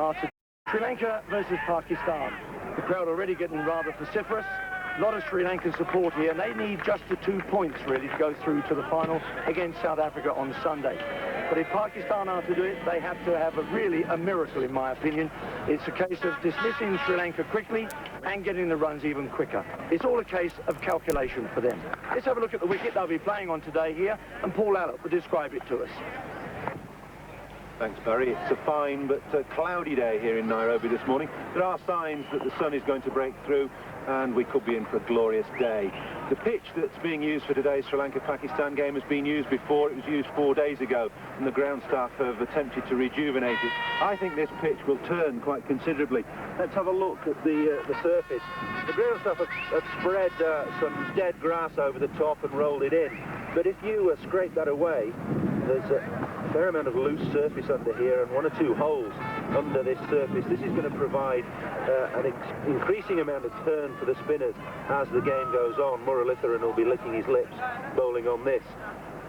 are to Sri Lanka versus Pakistan. The crowd already getting rather vociferous. A lot of Sri Lankan support here, and they need just the 2 points, really, to go through to the final against South Africa on Sunday. But if Pakistan are to do it, they have to have really a miracle, in my opinion. It's a case of dismissing Sri Lanka quickly and getting the runs even quicker. It's all a case of calculation for them. Let's have a look at the wicket they'll be playing on today here, and Paul Allott will describe it to us. Thanks, Barry. It's a fine but cloudy day here in Nairobi this morning. There are signs that the sun is going to break through, and we could be in for a glorious day. The pitch that's being used for today's Sri Lanka-Pakistan game has been used before. It was used 4 days ago, and the ground staff have attempted to rejuvenate it. I think this pitch will turn quite considerably. Let's have a look at the surface. The ground staff have spread some dead grass over the top and rolled it in. But if you scrape that away, there's a fair amount of loose surface under here and 1 or 2 holes under this surface. This is going to provide an increasing amount of turn for the spinners as the game goes on. Muralitharan will be licking his lips bowling on this.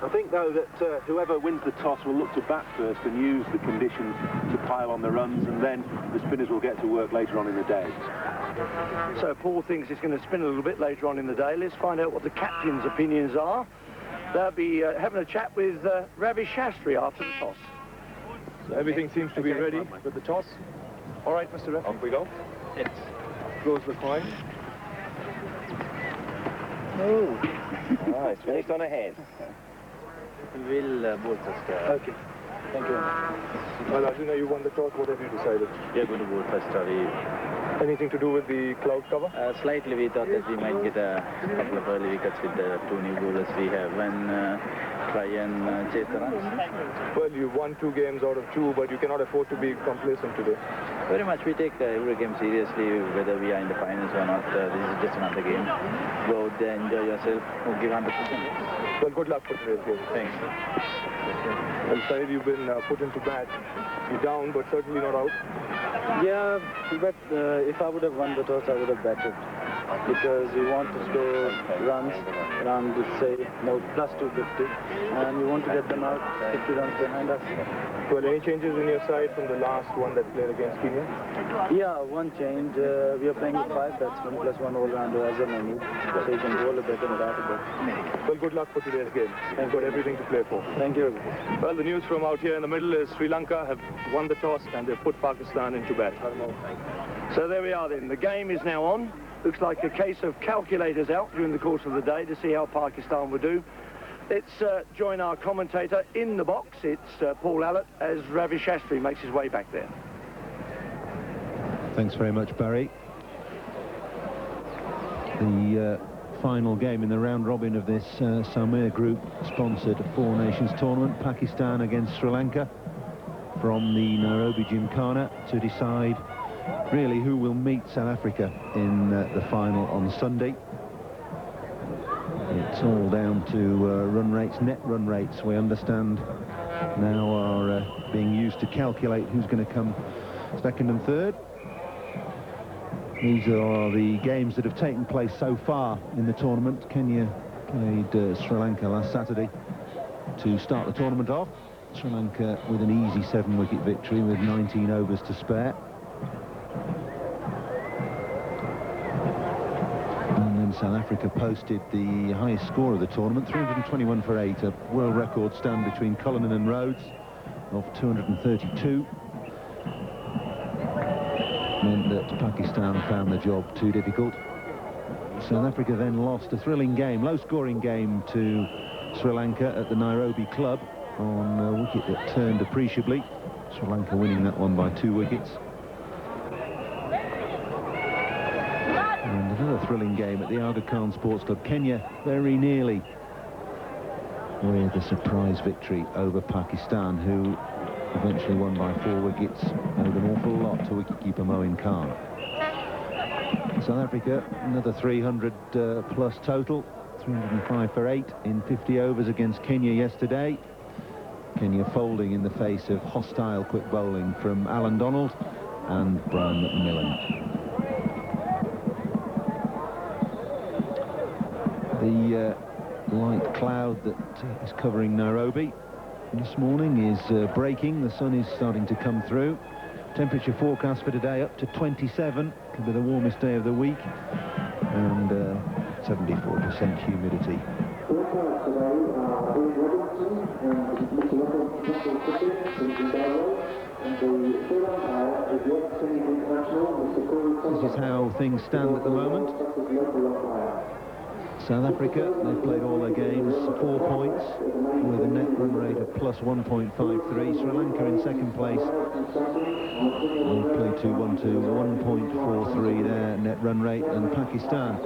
I think, though, that whoever wins the toss will look to bat first and use the conditions to pile on the runs, and then the spinners will get to work later on in the day. So Paul thinks it's going to spin a little bit later on in the day. Let's find out what the captain's opinions are. They'll be having a chat with Ravi Shastri after the toss. So everything seems to be ready with the toss. All right, Mr. Referee. Off we go. It goes the coin. Oh, it's finished on a head. We'll bowl first. Okay. Thank you. Well, Arjuna, you won the toss. What have you decided? We are going to bowl first. Anything to do with the cloud cover? Slightly, we thought that we might get a couple of early wickets with the 2 new bowlers we have and try and chase the runs. Well, you won 2 games out of 2, but you cannot afford to be complacent today. Very much. We take every game seriously, whether we are in the finals or not. This is just another game. Go out there, enjoy yourself, give 100%. Well, good luck for today's game. Thanks. Well, Shahid, you've been put into bat. You're down, but certainly not out. Yeah, but if I would have won the toss, I would have batted. Because we want to score runs around, say, plus 250. And we want to get them out 50 runs behind us. Well, any changes in your side from the last one that played against Kenya? Yeah, one change. We are playing with 5 batsmen plus 1 all-rounder as a menu. So you can bowl a bit and bat a bit. Well, good luck for today's game. You've got everything to play for. Thank you. Well, the news from out here in the middle is Sri Lanka have won the toss and they've put Pakistan into bat. So there we are then. The game is now on. Looks like a case of calculators out during the course of the day to see how Pakistan will do. Let's join our commentator in the box. It's Paul Allott as Ravi Shastri makes his way back there. Thanks very much, Barry. The final game in the round robin of this Samir Group sponsored 4 Nations tournament, Pakistan against Sri Lanka, from the Nairobi Gymkhana to decide really who will meet South Africa in the final on Sunday. It's all down to run rates, net run rates, we understand now are being used to calculate who's going to come second and third. These are the games that have taken place so far in the tournament. Kenya played Sri Lanka last Saturday to start the tournament off. Sri Lanka with an easy 7-wicket victory with 19 overs to spare. And then South Africa posted the highest score of the tournament, 321 for 8, a world record stand between Cullinan and Rhodes of 232. Meant that Pakistan found the job too difficult. South Africa then lost a thrilling game, low-scoring game to Sri Lanka at the Nairobi club on a wicket that turned appreciably. Sri Lanka winning that one by 2 wickets. And another thrilling game at the Aga Khan Sports Club. Kenya very nearly with a surprise victory over Pakistan, who eventually won by 4 wickets, owed an awful lot to wicketkeeper Moin Khan. South Africa, another 300 plus total, 305 for 8 in 50 overs against Kenya yesterday. Kenya folding in the face of hostile quick bowling from Alan Donald and Brian McMillan. The light cloud that is covering Nairobi this morning is breaking. The sun is starting to come through. Temperature forecast for today up to 27. Could be the warmest day of the week. And 74% humidity. This is how things stand at the moment. South Africa, they've played all their games 4 points with a net run rate of plus 1.53. Sri Lanka in second place. They've played 2-1-2, 1.43 their net run rate. And Pakistan,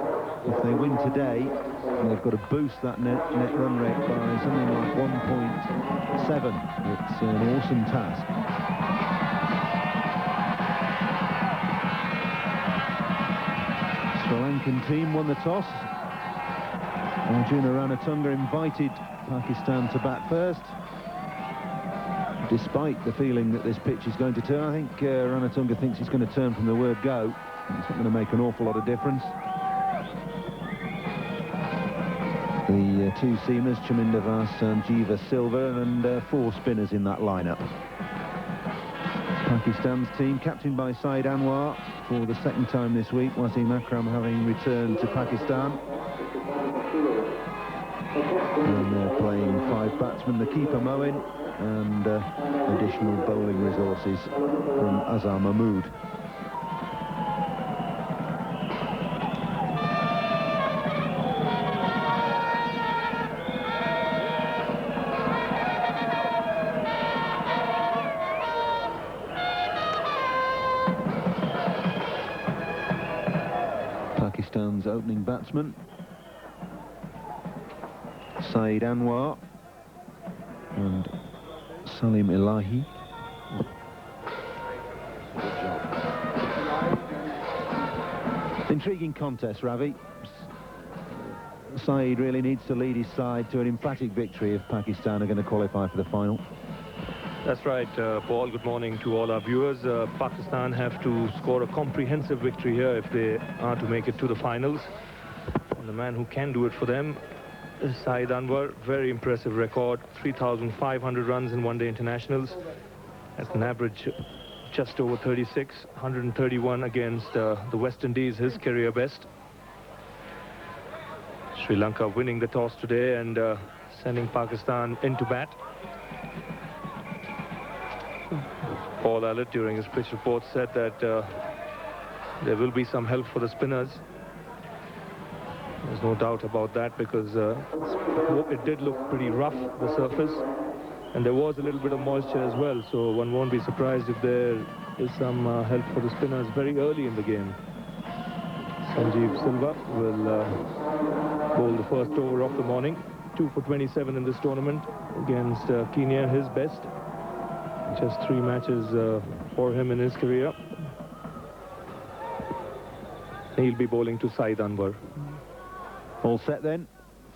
if they win today, they've got to boost that net run rate by something like 1.7. It's an awesome task. Sri Lankan team won the toss. Aravinda Ranatunga invited Pakistan to bat first. Despite the feeling that this pitch is going to turn, I think Ranatunga thinks it's going to turn from the word go. It's not going to make an awful lot of difference. The two seamers, Chaminda Vas and Jiva Silva, and 4 spinners in that lineup. Pakistan's team, captained by Shahid Anwar for the second time this week, Wasim Akram having returned to Pakistan. And they're playing 5 batsmen, the keeper Moin, and additional bowling resources from Azhar Mahmood. Pakistan's opening batsman, Shahid Anwar and Salim Ilahi. Intriguing contest, Ravi. Shahid really needs to lead his side to an emphatic victory if Pakistan are going to qualify for the final. That's right, Paul. Good morning to all our viewers. Pakistan have to score a comprehensive victory here if they are to make it to the finals. And the man who can do it for them is Shahid Anwar. Very impressive record. 3,500 runs in one-day internationals at an average just over 36. 131 against the West Indies, his career best. Sri Lanka winning the toss today and sending Pakistan into bat. Paul Allett, during his pitch report, said that there will be some help for the spinners. There's no doubt about that, because it did look pretty rough, the surface, and there was a little bit of moisture as well, so one won't be surprised if there is some help for the spinners very early in the game. Sanjeev Silva will bowl the first over of the morning. 2 for 27 in this tournament against Kenya, his best. Just 3 matches for him in his career. He'll be bowling to Shahid Anwar. All set then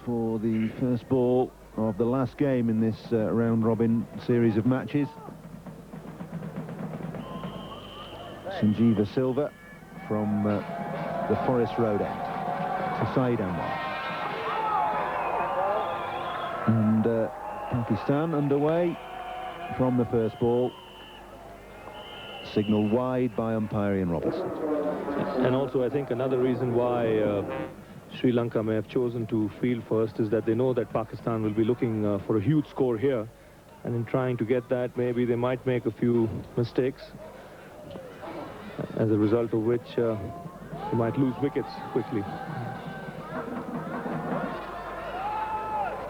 for the first ball of the last game in this round-robin series of matches. Sanjeeva Silva from the Forest Road end to Shahid Anwar. And Pakistan underway from the first ball. Signalled wide by umpire Ian Robertson. And also, I think another reason why Sri Lanka may have chosen to field first is that they know that Pakistan will be looking for a huge score here, and in trying to get that, maybe they might make a few mistakes, as a result of which they might lose wickets quickly.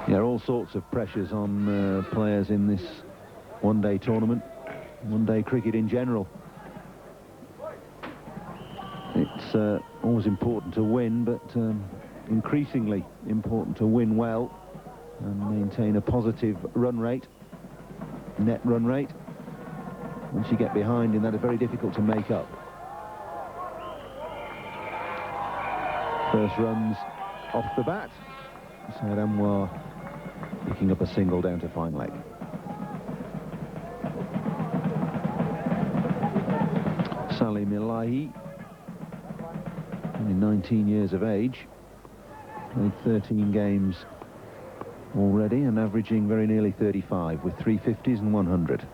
There are all sorts of pressures on players in this one-day tournament, one-day cricket in general. It's always important to win, but increasingly important to win well and maintain a positive run rate, net run rate. Once you get behind in that, it's very difficult to make up. First runs off the bat. Shahid Anwar picking up a single down to fine leg. Salim Ilahi, only 19 years of age, played 13 games already and averaging very nearly 35 with 350s and 100.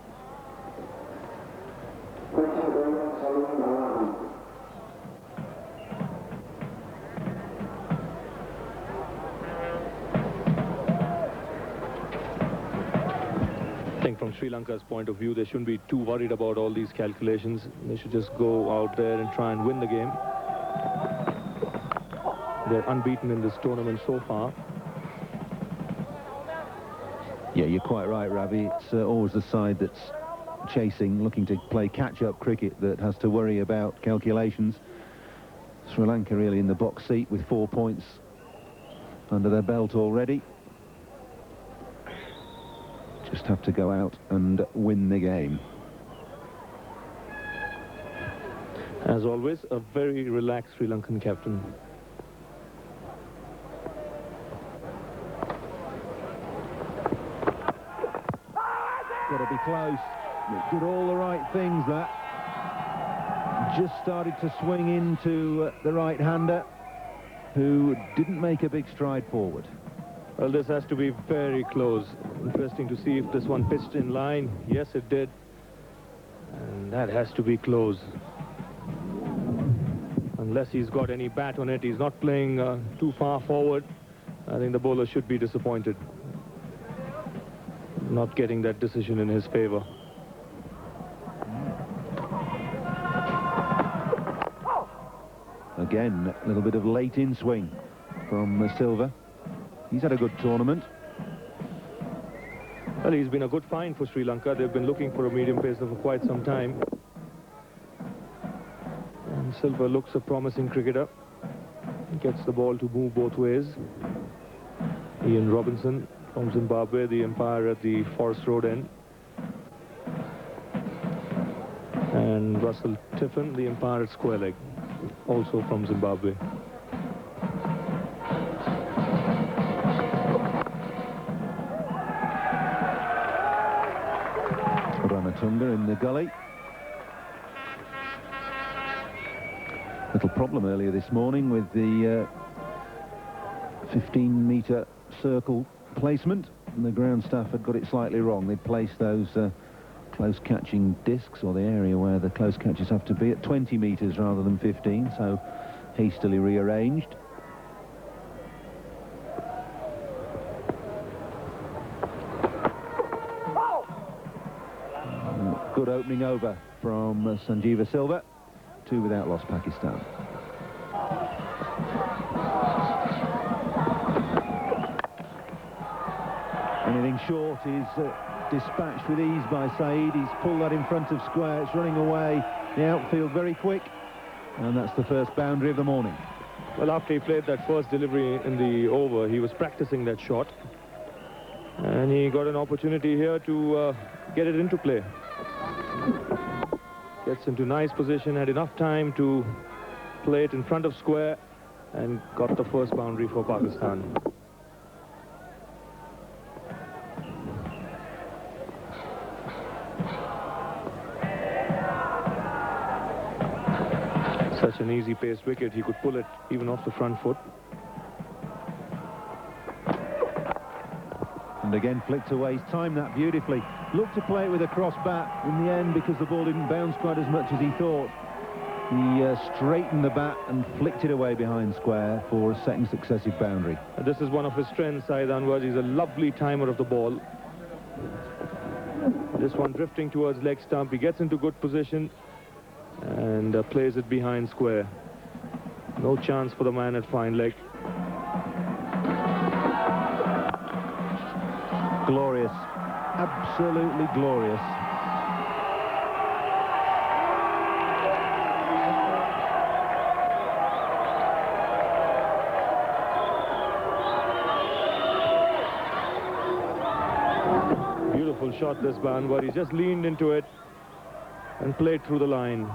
Sri Lanka's point of view, they shouldn't be too worried about all these calculations. They should just go out there and try and win the game. They're unbeaten in this tournament so far. Yeah, you're quite right, Ravi. It's always the side that's chasing, looking to play catch-up cricket, that has to worry about calculations. Sri Lanka really in the box seat with 4 points under their belt already. Just have to go out and win the game. As always, a very relaxed Sri Lankan captain. Got to be close. It did all the right things, that. Just started to swing into the right-hander, who didn't make a big stride forward. Well, this has to be very close. Interesting to see if this one pitched in line. Yes, it did. And that has to be close. Unless he's got any bat on it, he's not playing too far forward. I think the bowler should be disappointed. Not getting that decision in his favor. Again, a little bit of late-in swing from Silva. He's had a good tournament. Well, he's been a good find for Sri Lanka. They've been looking for a medium pacer for quite some time. And Silva looks a promising cricketer. He gets the ball to move both ways. Ian Robinson from Zimbabwe, the umpire at the Forest Road end. And Russell Tiffin, the umpire at square leg, also from Zimbabwe. Ranatunga in the gully. Little problem earlier this morning with the 15-metre circle placement, and the ground staff had got it slightly wrong. They'd placed those close catching discs, or the area where the close catches have to be, at 20 metres rather than 15, so hastily rearranged. Good opening over from Sanjeeva Silva. 2 without loss, Pakistan. Anything short is dispatched with ease by Saeed. He's pulled that in front of square. It's running away. The outfield very quick. And that's the first boundary of the morning. Well, after he played that first delivery in the over, he was practicing that shot. And he got an opportunity here to get it into play. Gets into nice position, had enough time to play it in front of square, and got the first boundary for Pakistan. Such an easy-paced wicket, he could pull it even off the front foot. And again flicked away. He's timed that beautifully. Looked to play it with a cross bat in the end because the ball didn't bounce quite as much as he thought. He straightened the bat and flicked it away behind square for a second successive boundary. And this is one of his strengths, Shahid Anwar. He's a lovely timer of the ball. This one drifting towards leg stump. He gets into good position and plays it behind square. No chance for the man at fine leg. Glorious. Absolutely glorious. Beautiful shot this by Anwar. He just leaned into it and played through the line.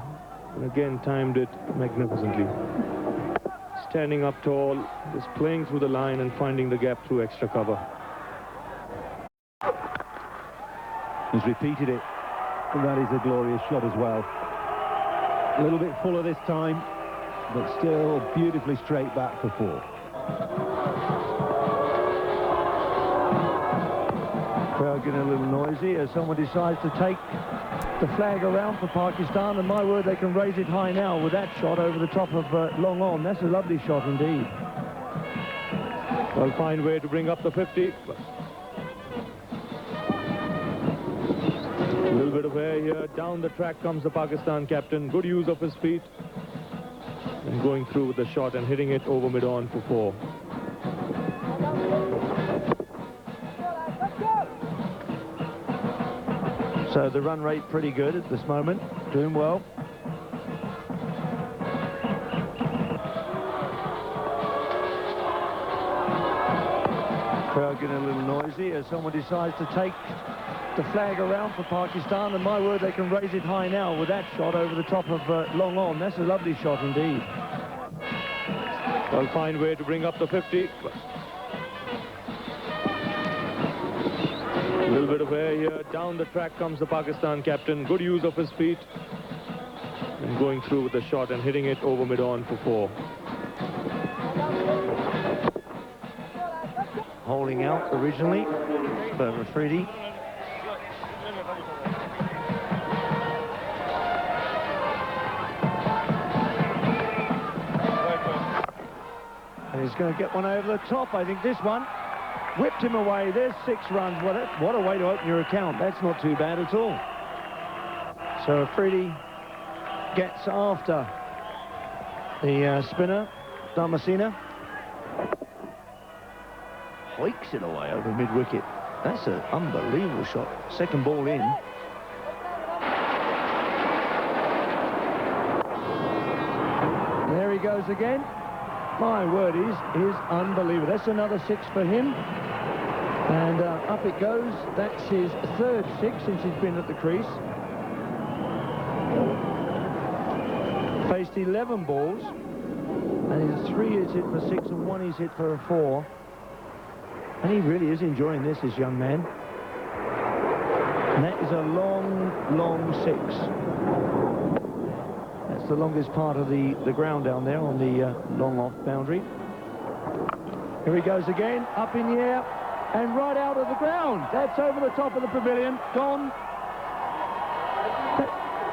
And again timed it magnificently. Standing up tall, just playing through the line and finding the gap through extra cover. Has repeated it. And that is a glorious shot as well. A little bit fuller this time, but still beautifully straight back for 4. Crowd getting a little noisy as someone decides to take the flag around for Pakistan, and my word, they can raise it high now with that shot over the top of long on. That's a lovely shot indeed. Well, fine way to bring up the 50. A little bit of air here. Down the track comes the Pakistan captain. Good use of his feet. And going through with the shot and hitting it over mid-on for 4. So the run rate pretty good at this moment. Doing well. Crowd getting a little noisy as someone decides to take the flag around for Pakistan, and my word, they can raise it high now with that shot over the top of long on. That's a lovely shot indeed. Well, fine way to bring up the 50. A little bit of air here. Down the track comes the Pakistan captain. Good use of his feet. And going through with the shot and hitting it over mid-on for 4. Holding out originally for Afridi. And he's going to get one over the top. I think this one whipped him away. There's 6 runs. Well, what a way to open your account. That's not too bad at all. So Afridi gets after the spinner, Damasina. Hoiks it away over mid-wicket. That's an unbelievable shot. Second ball in. There he goes again. My word, is unbelievable. That's another 6 for him. And up it goes. That's his 3rd 6 since he's been at the crease. Faced 11 balls. And his 3 is hit for 6 and 1 he's hit for a 4. And he really is enjoying this young man. And that is a long, long 6. That's the longest part of the ground down there on the long off boundary. Here he goes again, up in the air, and right out of the ground. That's over the top of the pavilion, gone.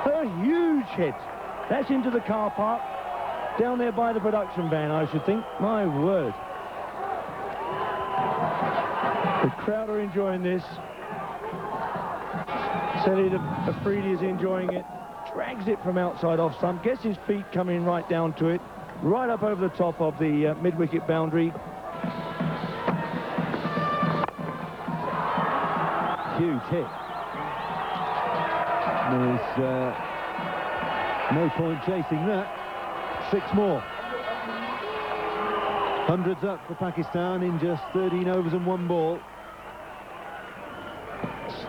A huge hit. That's into the car park, down there by the production van, I should think. My word. The crowd are enjoying this. Shahid Afridi is enjoying it. Drags it from outside off stump. Gets his feet coming right down to it. Right up over the top of the mid-wicket boundary. Huge hit. There's no point chasing that. 6 more. Hundreds up for Pakistan in just 13 overs and 1 ball.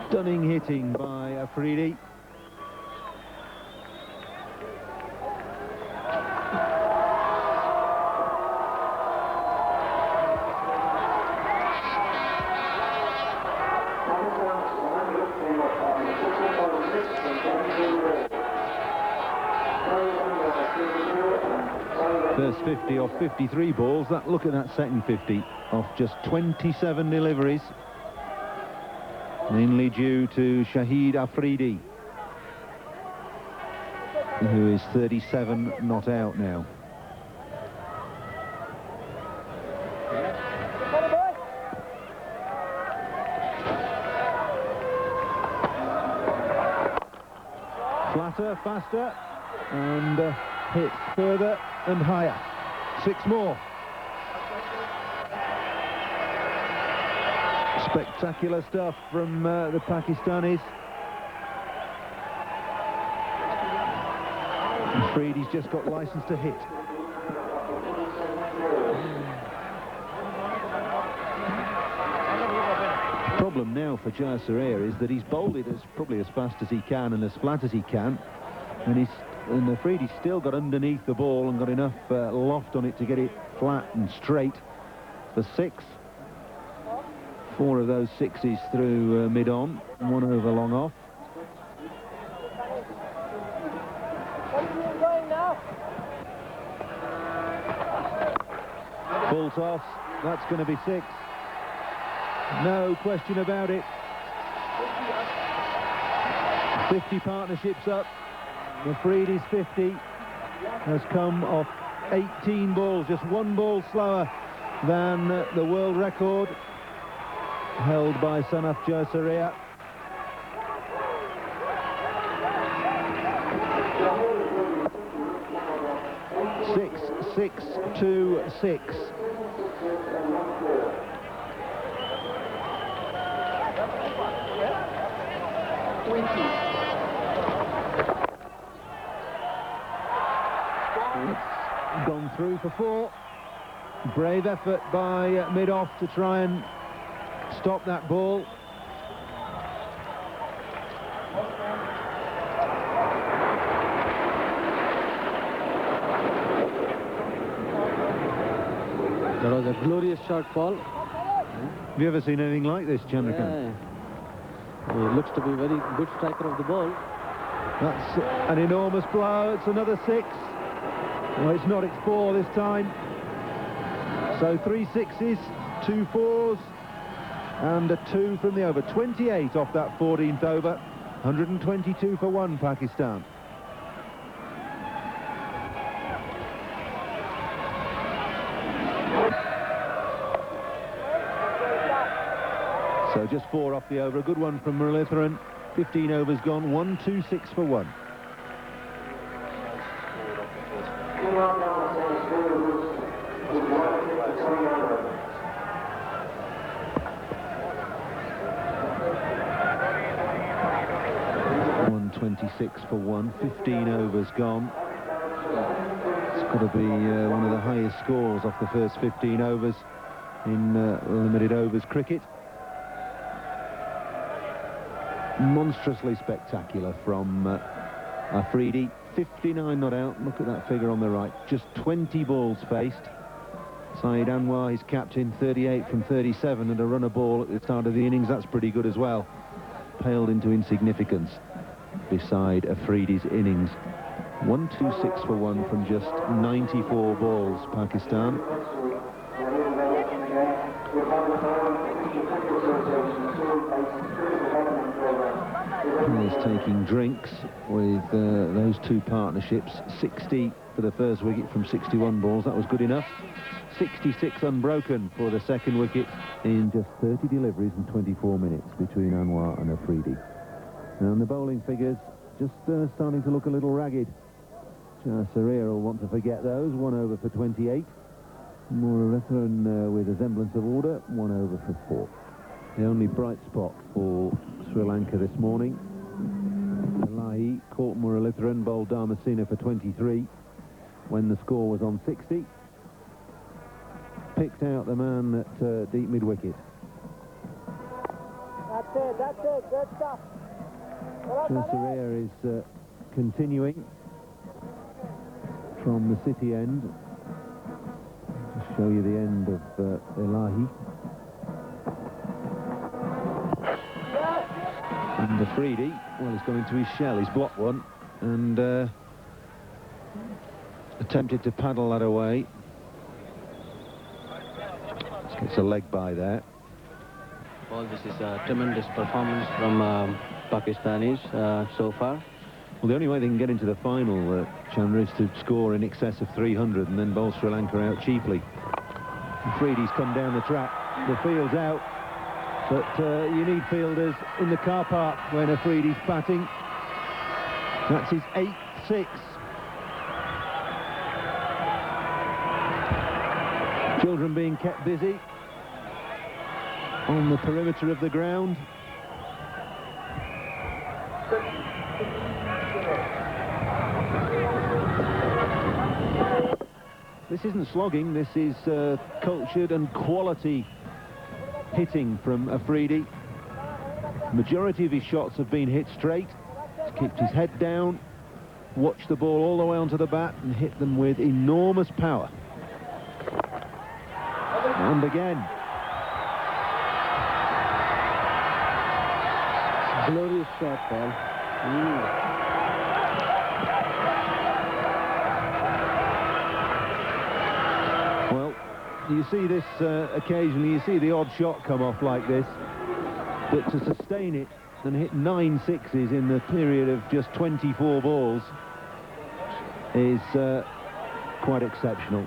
Stunning hitting by Afridi. First 50 off 53 balls. Look at that second 50 off just 27 deliveries. Mainly due to Shahid Afridi, who is 37 not out now. Flatter, faster, and hit further and higher. 6 more. Spectacular stuff from the Pakistanis. Afridi's just got license to hit. The problem now for Jayasuriya is that he's bowled it probably as fast as he can and as flat as he can, and Afridi's still got underneath the ball and got enough loft on it to get it flat and straight for 6. 4 of those 6s through mid-on, 1 over long off. Full toss, that's going to be 6. No question about it. 50 partnerships up. Afridi's 50 has come off 18 balls, just 1 ball slower than the world record held by Sanaf Jayasuriya. 6-6-2-6. It's gone through for 4. Brave effort by mid-off to try and stop that ball. That was a glorious short ball. Have you ever seen anything like this, Chandrakant? Yeah. He looks to be a very good striker of the ball. That's an enormous blow. It's another 6. Well, it's not, it's 4 this time. So 3 6s, 2 4s, and a 2 from the over. 28 off that 14th over. 122 for 1, Pakistan. So just 4 off the over. A good one from Muralitharan. 15 overs gone. 126 for 1. For 1, 15 overs gone. It's got to be one of the highest scores off the first 15 overs in limited overs cricket. Monstrously spectacular from Afridi. 59 not out. Look at that figure on the right. Just 20 balls faced. Shahid Anwar, his captain, 38 from 37 and a run a ball at the start of the innings. That's pretty good as well. Paled into insignificance beside Afridi's innings. 126 for 1 from just 94 balls, Pakistan. He's taking drinks with those 2 partnerships. 60 for the first wicket from 61 balls. That was good enough. 66 unbroken for the second wicket in just 30 deliveries in 24 minutes between Anwar and Afridi. And the bowling figures just starting to look a little ragged. Sarir will want to forget those. 1 over for 28. Muralitharan with a semblance of order. 1 over for 4. The only bright spot for Sri Lanka this morning. Elahi caught Muralitharan, bowled Dharmasena for 23 when the score was on 60. Picked out the man at deep mid-wicket. That's it, good stuff. Sarir is continuing from the city end. Just show you the end of Elahi. And Afridi, well, he's going to his shell. He's blocked one and attempted to paddle that away. It's a leg by there. Well, this is a tremendous performance from Pakistanis so far. Well, the only way they can get into the final, Chandra, is to score in excess of 300 and then bowl Sri Lanka out cheaply. Afridi's come down the track. The field's out. But you need fielders in the car park when Afridi's batting. That's his 8th 6. Children being kept busy on the perimeter of the ground. This isn't slogging, this is cultured and quality hitting from Afridi. Majority of his shots have been hit straight. He's kept his head down, watched the ball all the way onto the bat and hit them with enormous power. And again. Glorious shot, Paul. Well, you see this occasionally, you see the odd shot come off like this, but to sustain it and hit 9 sixes in the period of just 24 balls is quite exceptional.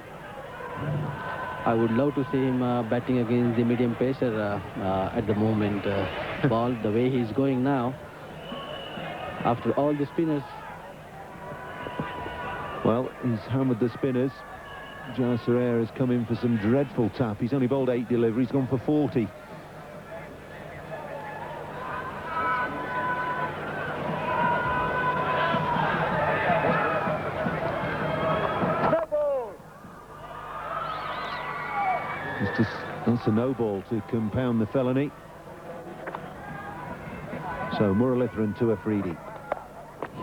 I would love to see him batting against the medium pacer at the moment. Ball, the way he's going now, after all the spinners Well, he's hammered the spinners. Jayasuriya has come in for some dreadful tap. He's only bowled 8 deliveries, gone for 40. That's a no ball to compound the felony. So Muralitharan to Afridi.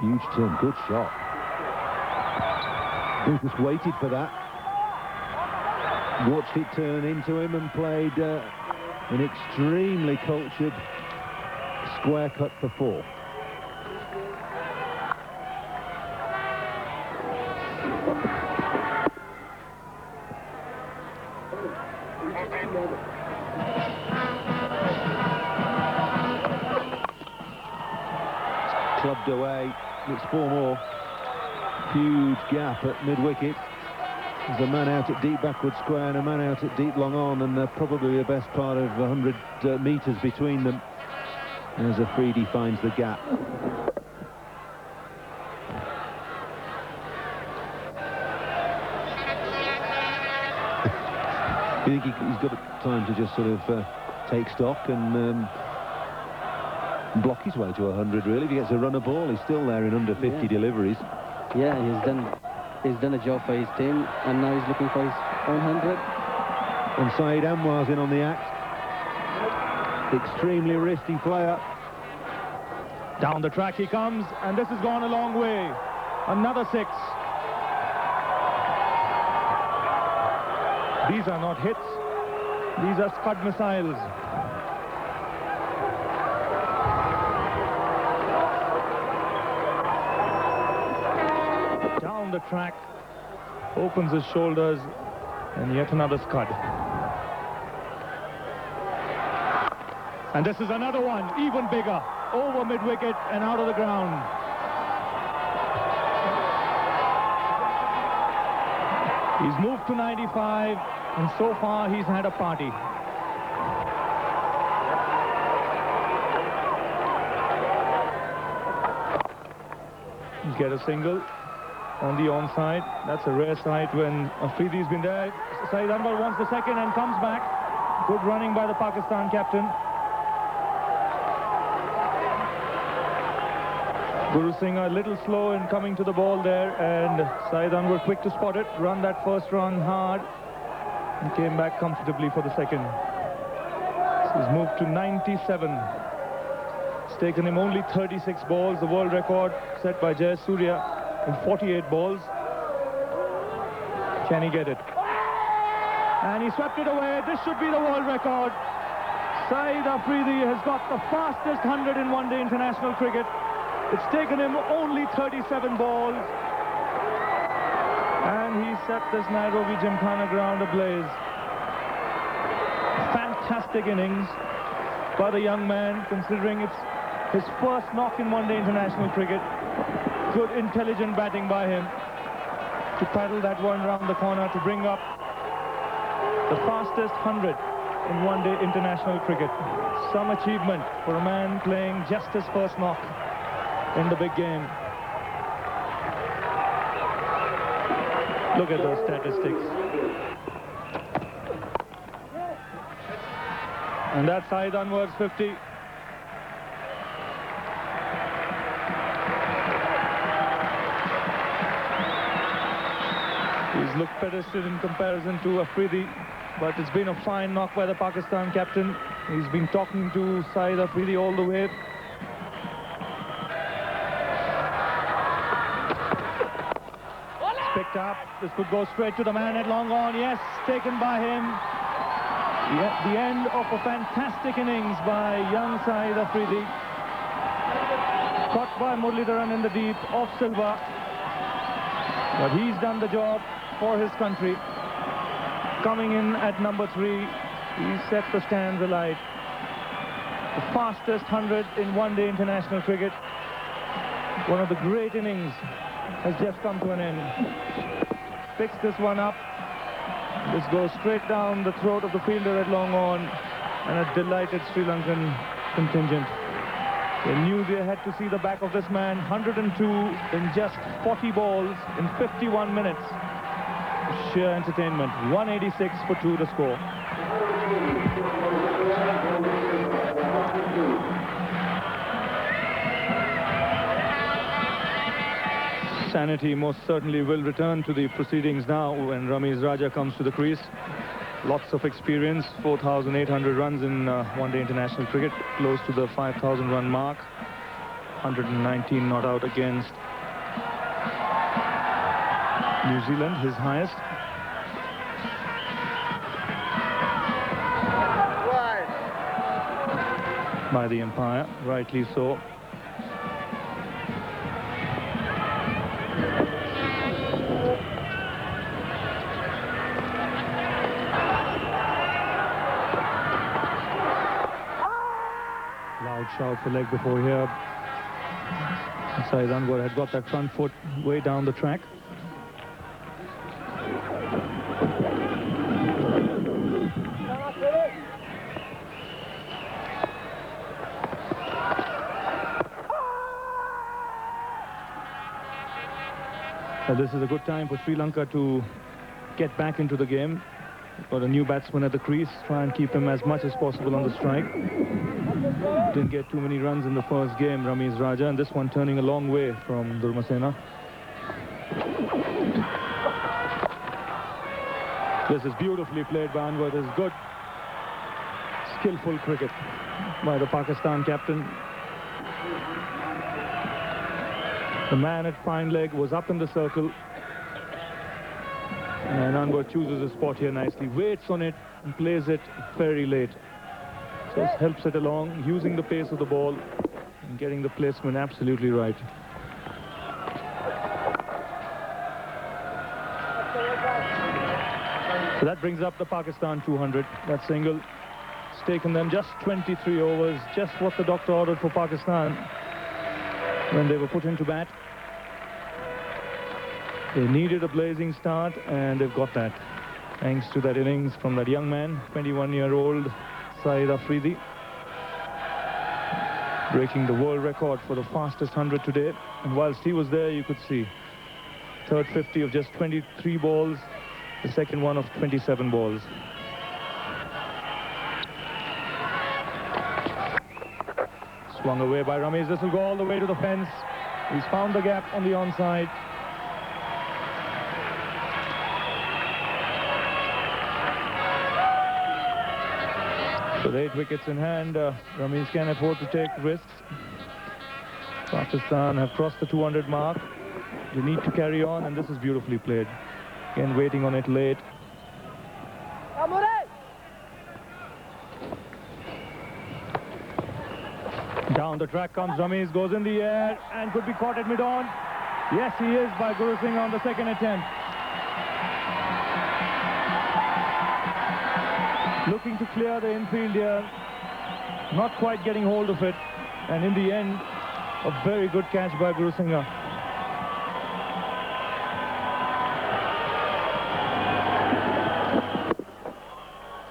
Huge turn, good shot. He just waited for that. Watched it turn into him and played an extremely cultured square cut for 4. Clubbed away. It's 4 more. Huge gap at mid-wicket. There's a man out at deep backward square and a man out at deep long on, and they're probably the best part of 100 metres between them as Afridi finds the gap. You think he's got time to just sort of take stock and block his way to 100, really? If he gets a runner ball, he's still there in under 50 deliveries. Yeah, he's done a job for his team, and now he's looking for his own 100. And Saeed Anwar's in on the act. Extremely risky player. Down the track he comes, and this has gone a long way. Another 6. These are not hits. These are Scud missiles. Down the track, opens his shoulders, and yet another Scud. And this is another one, even bigger, over mid-wicket and out of the ground. He's moved to 95, and so far he's had a party. He's get a single on the onside. That's a rare sight when Afridi's been there. Saeed Anwar wants the second and comes back. Good running by the Pakistan captain. Guru Singh a little slow in coming to the ball there, and Saeed Anwar quick to spot it, run that first run hard, and came back comfortably for the second. So he's moved to 97. It's taken him only 36 balls, the world record set by Jayasuriya in 48 balls. Can he get it? And he swept it away. This should be the world record. Shahid Afridi has got the fastest 100 in one-day international cricket. It's taken him only 37 balls. And he set this Nairobi Gymkhana ground ablaze. Fantastic innings by the young man, considering it's his first knock in one-day international cricket. Good, intelligent batting by him to paddle that one round the corner to bring up the fastest 100 in one-day international cricket. Some achievement for a man playing just his first knock in the big game. Look at those statistics. And that's Saeed Anwar's 50. He's looked pedestal in comparison to Afridi, but it's been a fine knock by the Pakistan captain. He's been talking to Shahid Afridi all the way. Picked up. This could go straight to the man at long on. Yes, taken by him. The end of a fantastic innings by young Shahid Afridi. Caught by Muralitharan in the deep off Silva. But he's done the job for his country. Coming in at number 3, he set the stands alight. The fastest 100 in one-day international cricket. One of the great innings has just come to an end. Picks this one up. This goes straight down the throat of the fielder at long on, and a delighted Sri Lankan contingent. They knew they had to see the back of this man. 102 in just 40 balls in 51 minutes. Sheer entertainment. 186 for 2 to score. Sanity most certainly will return to the proceedings now when Ramiz Raja comes to the crease. Lots of experience, 4,800 runs in one-day international cricket, close to the 5,000 run mark. 119 not out against New Zealand, his highest. By the umpire, rightly so. Loud shout for leg before here. Shahid Afridi had got that front foot way down the track. This is a good time for Sri Lanka to get back into the game. Got a new batsman at the crease, try and keep him as much as possible on the strike. Didn't get too many runs in the first game, Ramiz Raja, and this one turning a long way from Durmasena. This is beautifully played by Anwar. This is good, skillful cricket by the Pakistan captain. The man at fine leg was up in the circle. And Anwar chooses a spot here nicely, waits on it and plays it very late. Just helps it along, using the pace of the ball and getting the placement absolutely right. So that brings up the Pakistan 200. That single has taken them just 23 overs, just what the doctor ordered for Pakistan when they were put into bat. They needed a blazing start, and they've got that. Thanks to that innings from that young man, 21-year-old Shahid Afridi, breaking the world record for the fastest 100 today. And whilst he was there, you could see third 50 of just 23 balls, the second one of 27 balls. Swung away by Ramiz. This will go all the way to the fence. He's found the gap on the onside. With 8 wickets in hand, Ramiz can afford to take risks. Pakistan have crossed the 200 mark. They need to carry on, and this is beautifully played. Again, waiting on it late. Down the track comes Ramiz, goes in the air, and could be caught at mid-on. Yes, he is, by Guru Singh on the second attempt. Looking to clear the infield here, not quite getting hold of it, and in the end, a very good catch by Guru Singh.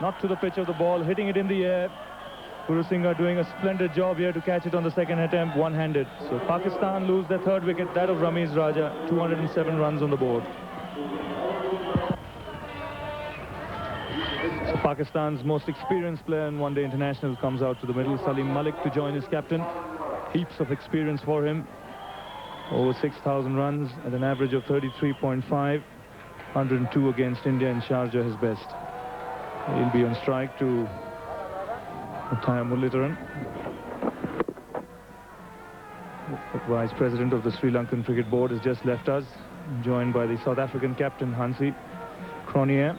Not to the pitch of the ball, hitting it in the air. Guru Singh doing a splendid job here to catch it on the second attempt, one-handed. So Pakistan lose their third wicket, that of Ramiz Raja, 207 runs on the board. Pakistan's most experienced player in one-day international comes out to the middle, Salim Malik, to join his captain. Heaps of experience for him. Over 6,000 runs at an average of 33.5. 102 against India in Sharjah, his best. He'll be on strike to Uttaya Muralidharan. The Vice President of the Sri Lankan Cricket Board has just left us, joined by the South African captain, Hansi Cronje.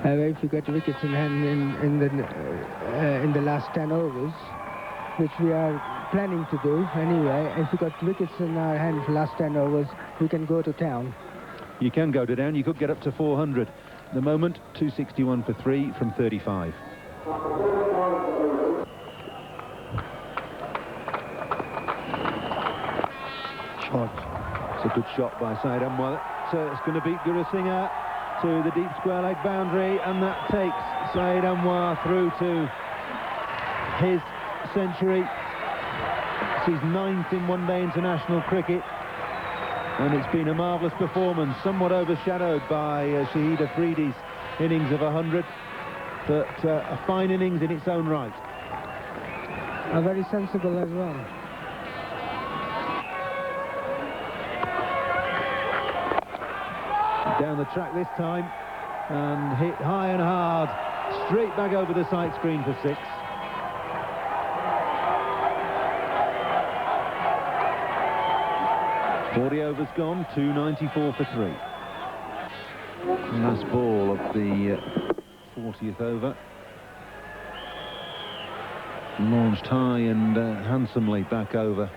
If you get wickets in hand in the last 10 overs, which we are planning to do anyway, if we got wickets in our hand for the last 10 overs, we can go to town. You can go to town. You could get up to 400. At the moment, 261 for 3 from 35. Shot. It's a good shot by Shahid Afridi. So it's going to beat Guru Singh to the deep square leg boundary, and that takes Shahid Afriidi through to his century. It's his 9th in one-day international cricket. And it's been a marvellous performance, somewhat overshadowed by Shahid Afridi's innings of 100. But a fine innings in its own right. Very sensible as well. Down the track this time, and hit high and hard, straight back over the side screen for 6. "40 overs gone, 294 for 3. Last ball of the 40th over. Launched high and handsomely back over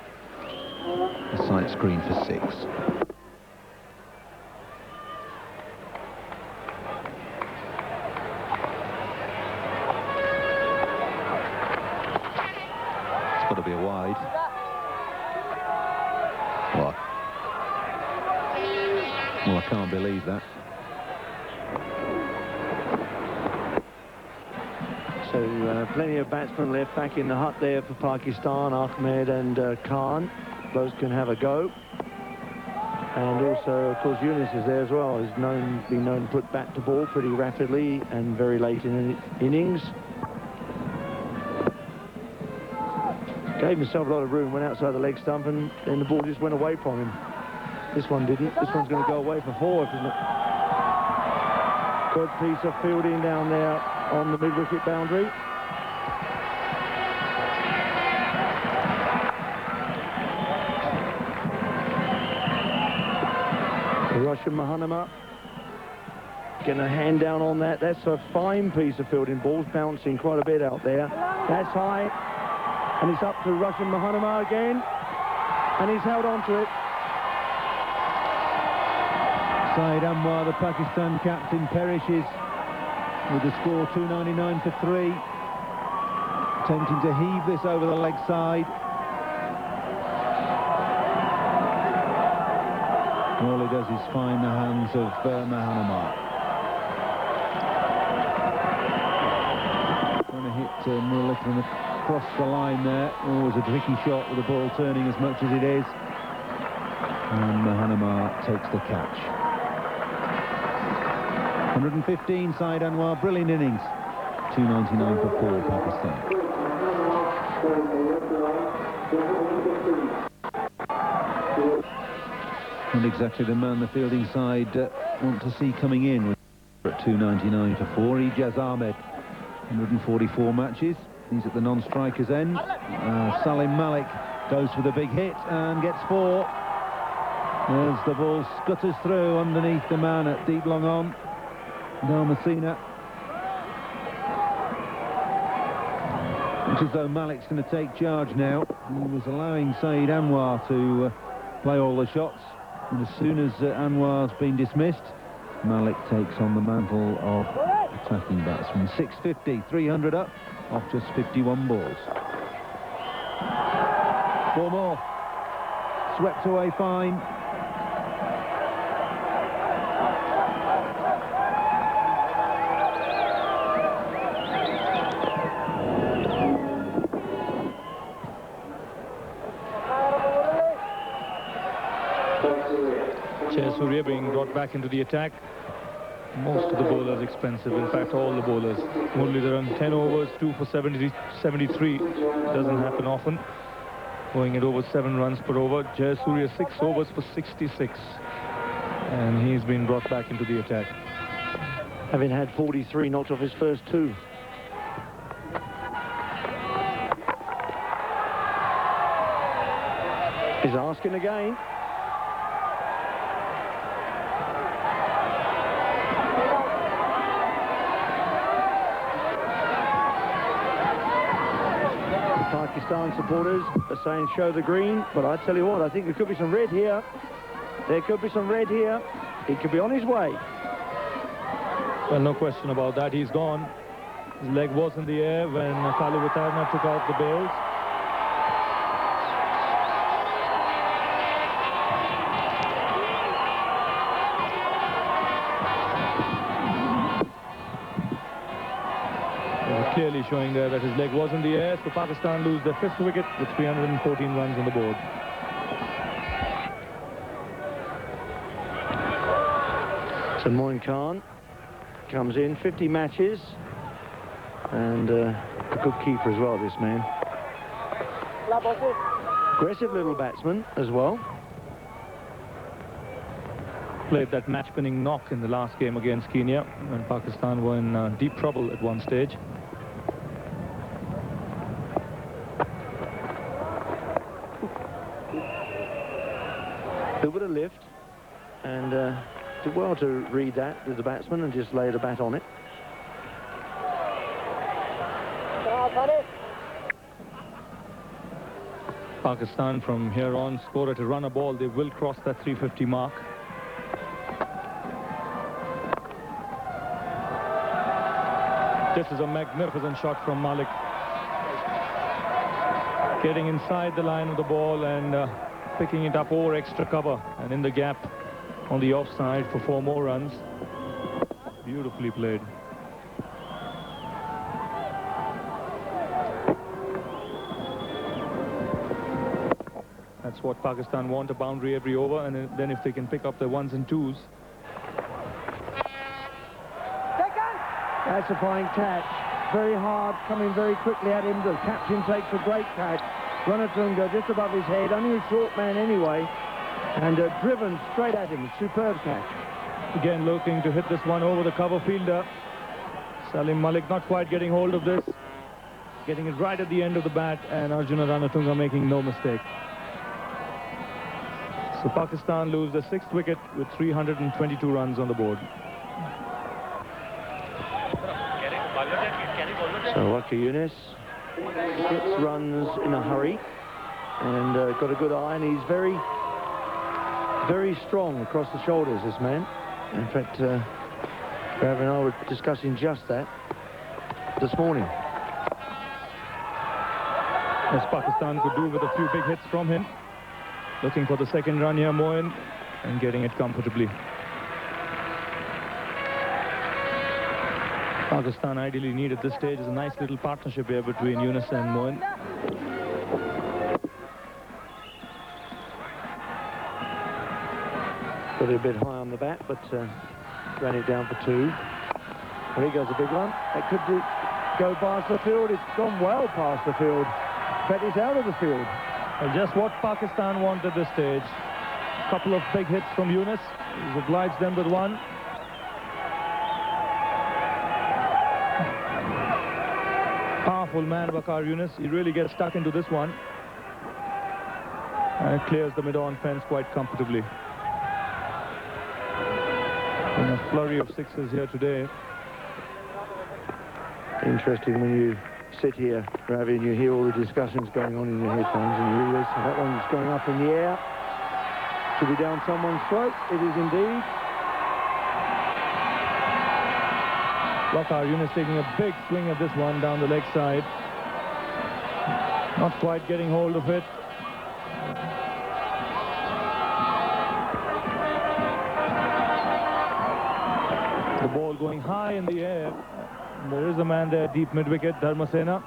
the side screen for 6. It's got to be a wide. What? Well, I can't believe that. So plenty of batsmen left back in the hut there for Pakistan. Ahmed and Khan both can have a go. And also, of course, Younis is there as well. He's been known to put bat to ball pretty rapidly and very late in innings. Gave himself a lot of room, went outside the leg stump, and then the ball just went away from him. This one didn't. This one's going to go away for 4, isn't it? Good piece of fielding down there on the mid-wicket boundary. Russian Mahanama getting a hand down on that. That's a fine piece of fielding. Ball's bouncing quite a bit out there. That's high. And it's up to Russian Mahanama again. And he's held on to it. Syed Anwar, the Pakistan captain, perishes with the score 299 for 3. Attempting to heave this over the leg side. All he does is find the hands of Mahanama. Trying to hit Muralitharan across the line there. Always a tricky shot with the ball turning as much as it is. And Mahanama takes the catch. 115 Syed Anwar, brilliant innings. 299 for 4, Pakistan. Not exactly the man the fielding side want to see coming in with at 299 for 4. Ijaz Ahmed, 144 matches. He's at the non-strikers end. Salim Malik goes for the big hit and gets 4. As the ball scutters through underneath the man at deep long on. Dalmasina. It's as though Malik's going to take charge now. He was allowing Syed Anwar to play all the shots. And as soon as Anwar's been dismissed, Malik takes on the mantle of attacking batsman. 650, 300 up, off just 51 balls. 4 more. Swept away fine. Surya being brought back into the attack. Most of the bowlers expensive, in fact all the bowlers. Muralitharan 10 overs, 2 for 73. Doesn't happen often. Going at over 7 runs per over. Surya 6 overs for 66. And he's been brought back into the attack. Having had 43, knocked off his first 2. He's asking again. Pakistan supporters are saying show the green, but I tell you what, I think there could be some red here. There could be some red here. He could be on his way. Well, no question about that. He's gone. His leg was in the air when Kalivatarna took out the bails. clearly showing there that his leg was in the air. So Pakistan lose their 5th wicket with 314 runs on the board. So Moin Khan comes in, 50 matches, and a good keeper as well, this man. Aggressive little batsman as well. Played that match-winning knock in the last game against Kenya, when Pakistan were in deep trouble at one stage. A bit of lift, and did well to read that with the batsman and just lay the bat on it. Pakistan from here on score at a run a ball. They will cross that 350 mark. This is a magnificent shot from Malik. Getting inside the line of the ball and picking it up over extra cover and in the gap on the offside for 4 more runs. Beautifully played. That's what Pakistan want, a boundary every over, and then if they can pick up the 1s and 2s. That's a fine catch. Very hard, coming very quickly at him. The captain takes a great catch. Ranatunga just above his head, only a short man anyway, and driven straight at him. Superb catch. Again looking to hit this one over the cover fielder. Salim Malik not quite getting hold of this. Getting it right at the end of the bat, and Arjuna Ranatunga making no mistake. So Pakistan lose the 6th wicket with 322 runs on the board. So Waqar Younis gets runs in a hurry and got a good eye, and he's very, very strong across the shoulders, this man. In fact, Rav and I were discussing just that this morning. As Pakistan could do with a few big hits from him. Looking for the 2nd run here, Moin, and getting it comfortably. Pakistan ideally need at this stage is a nice little partnership here between Younis and Moin. Got it a bit high on the bat, but ran it down for 2. Well, here goes a big one. That could go past the field. It's gone well past the field, but it's out of the field. And just what Pakistan want at this stage. A couple of big hits from Younis. He's obliged them with 1. Powerful man, Waqar Younis. He really gets stuck into this one. And clears the mid-on fence quite comfortably. And a flurry of 6s here today. Interesting when you sit here, Ravi, and you hear all the discussions going on in your headphones, and you realise that one's going up in the air. Should be down someone's throat. It is indeed. Waqar Younis taking a big swing at this one down the leg side. Not quite getting hold of it. The ball going high in the air. There is a man there, deep mid-wicket, Dharmasena.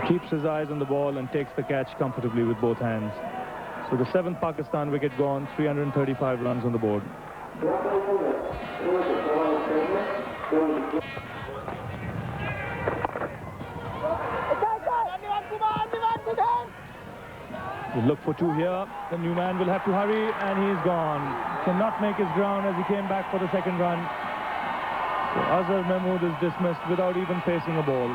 Keeps his eyes on the ball and takes the catch comfortably with both hands. So the 7th Pakistan wicket gone, 335 runs on the board. We'll look for 2 here. The new man will have to hurry, and he's gone. Cannot make his ground as he came back for the 2nd run. So Azhar Mahmood is dismissed without even facing a ball.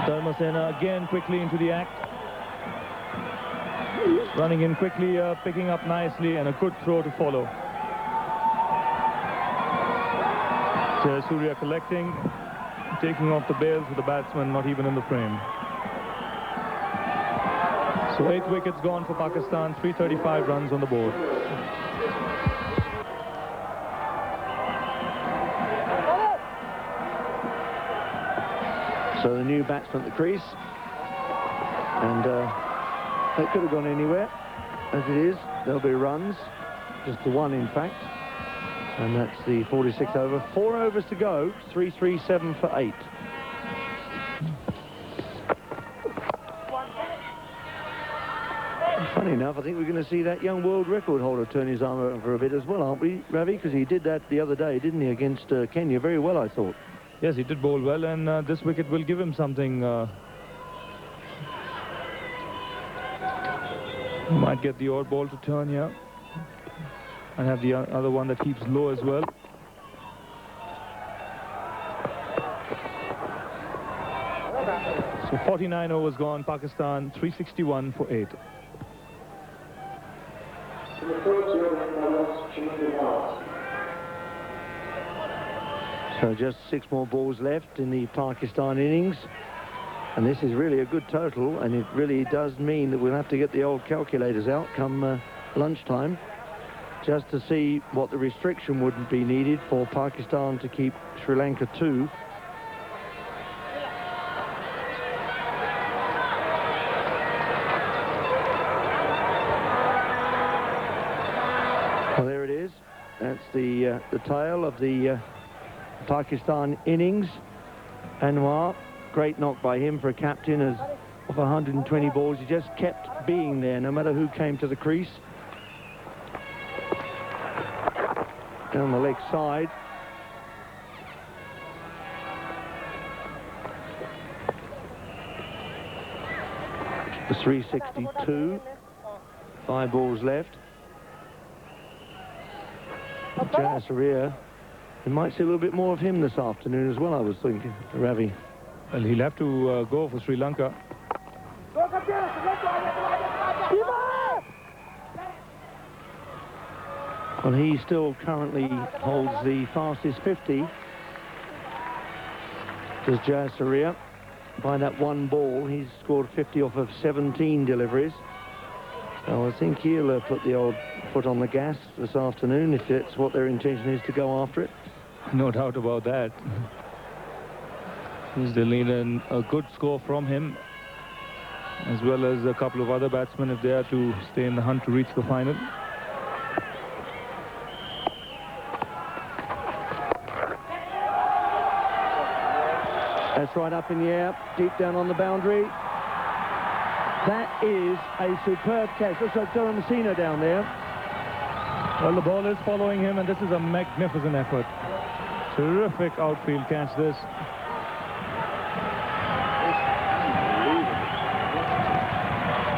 Dharmasena again quickly into the act. Running in quickly, picking up nicely, and a good throw to follow. Surya collecting, taking off the bails with the batsman not even in the frame. So 8 wickets gone for Pakistan, 335 runs on the board. So the new batsman at the crease, and that could have gone anywhere. as it is. There'll be runs, just the one in fact. And that's the 46th over. 4 overs to go, 3-3-7 for 8. Funny enough, I think we're going to see that young world record holder turn his arm over a bit as well, aren't we, Ravi? Because he did that the other day, didn't he, against Kenya very well, I thought. Yes, he did bowl well, and this wicket will give him something. He might get the odd ball to turn here. And have the other one that keeps low as well. So 49 overs gone, Pakistan 361 for 8. So just 6 more balls left in the Pakistan innings. And this is really a good total, and it really does mean that we'll have to get the old calculators out come lunchtime, just to see what the restriction would be needed for Pakistan to keep Sri Lanka 2. Well, there it is. That's the tail of the Pakistan innings. Anwar, great knock by him for a captain of 120 balls. He just kept being there, no matter who came to the crease. Down the leg side. The 362. 5 balls left. Jayasuriya, we might see a little bit more of him this afternoon as well, I was thinking, Ravi. Well, he'll have to go for Sri Lanka. Well, he still currently holds the fastest 50. Does Jayasuriya. By that one ball, he's scored 50 off of 17 deliveries. So I think he'll put the old foot on the gas this afternoon, if that's what their intention is, to go after it. No doubt about that. They'll need a good score from him, as well as a couple of other batsmen if they are to stay in the hunt to reach the final. That's right up in the air, deep down on the boundary. That is a superb catch. Looks like Messina down there. Well, the ball is following him, and this is a magnificent effort. Terrific outfield catch, this.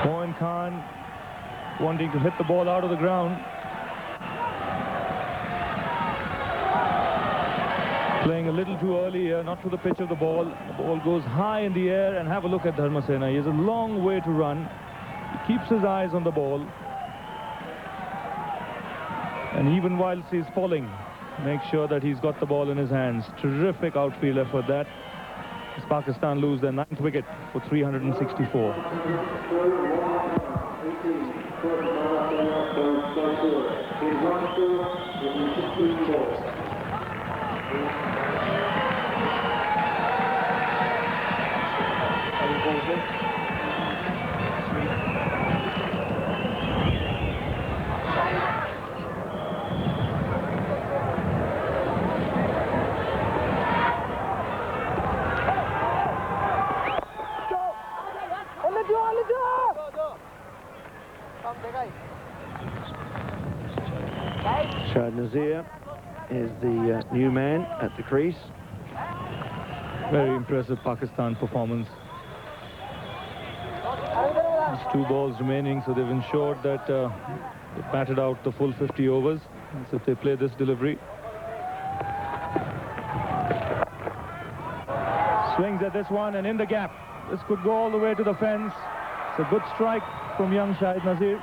Moin Khan wanting to hit the ball out of the ground. Playing a little too early here, not to the pitch of the ball. The ball goes high in the air, and have a look at Dharmasena. He has a long way to run. He keeps his eyes on the ball. And even whilst he's falling, make sure that he's got the ball in his hands. Terrific outfield effort that. As Pakistan lose their 9th wicket for 364. Shahid Nazir is the new man at the crease. Very impressive Pakistan performance. There's 2 balls remaining, so they've ensured that they've batted out the full 50 overs. So if they play this delivery. Swings at this one and in the gap. This could go all the way to the fence. It's a good strike from young Shahid Nazir.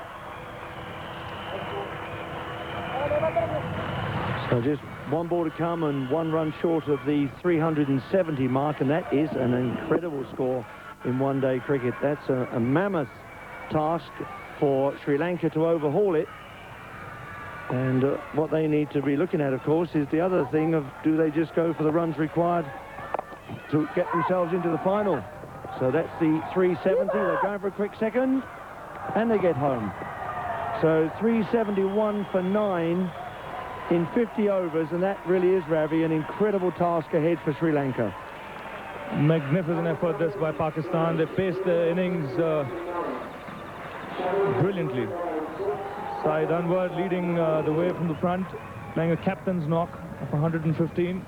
So just 1 ball to come and 1 run short of the 370 mark, and that is an incredible score in one-day cricket. That's a mammoth task for Sri Lanka to overhaul it. And what they need to be looking at, of course, is the other thing of, do they just go for the runs required to get themselves into the final? So that's the 370. They're going for a quick second, and they get home. So 371 for 9 in 50 overs, and that really is, Ravi, an incredible task ahead for Sri Lanka. Magnificent effort this by Pakistan. They paced their innings brilliantly. Shahid Anwar leading the way from the front, playing a captain's knock of 115.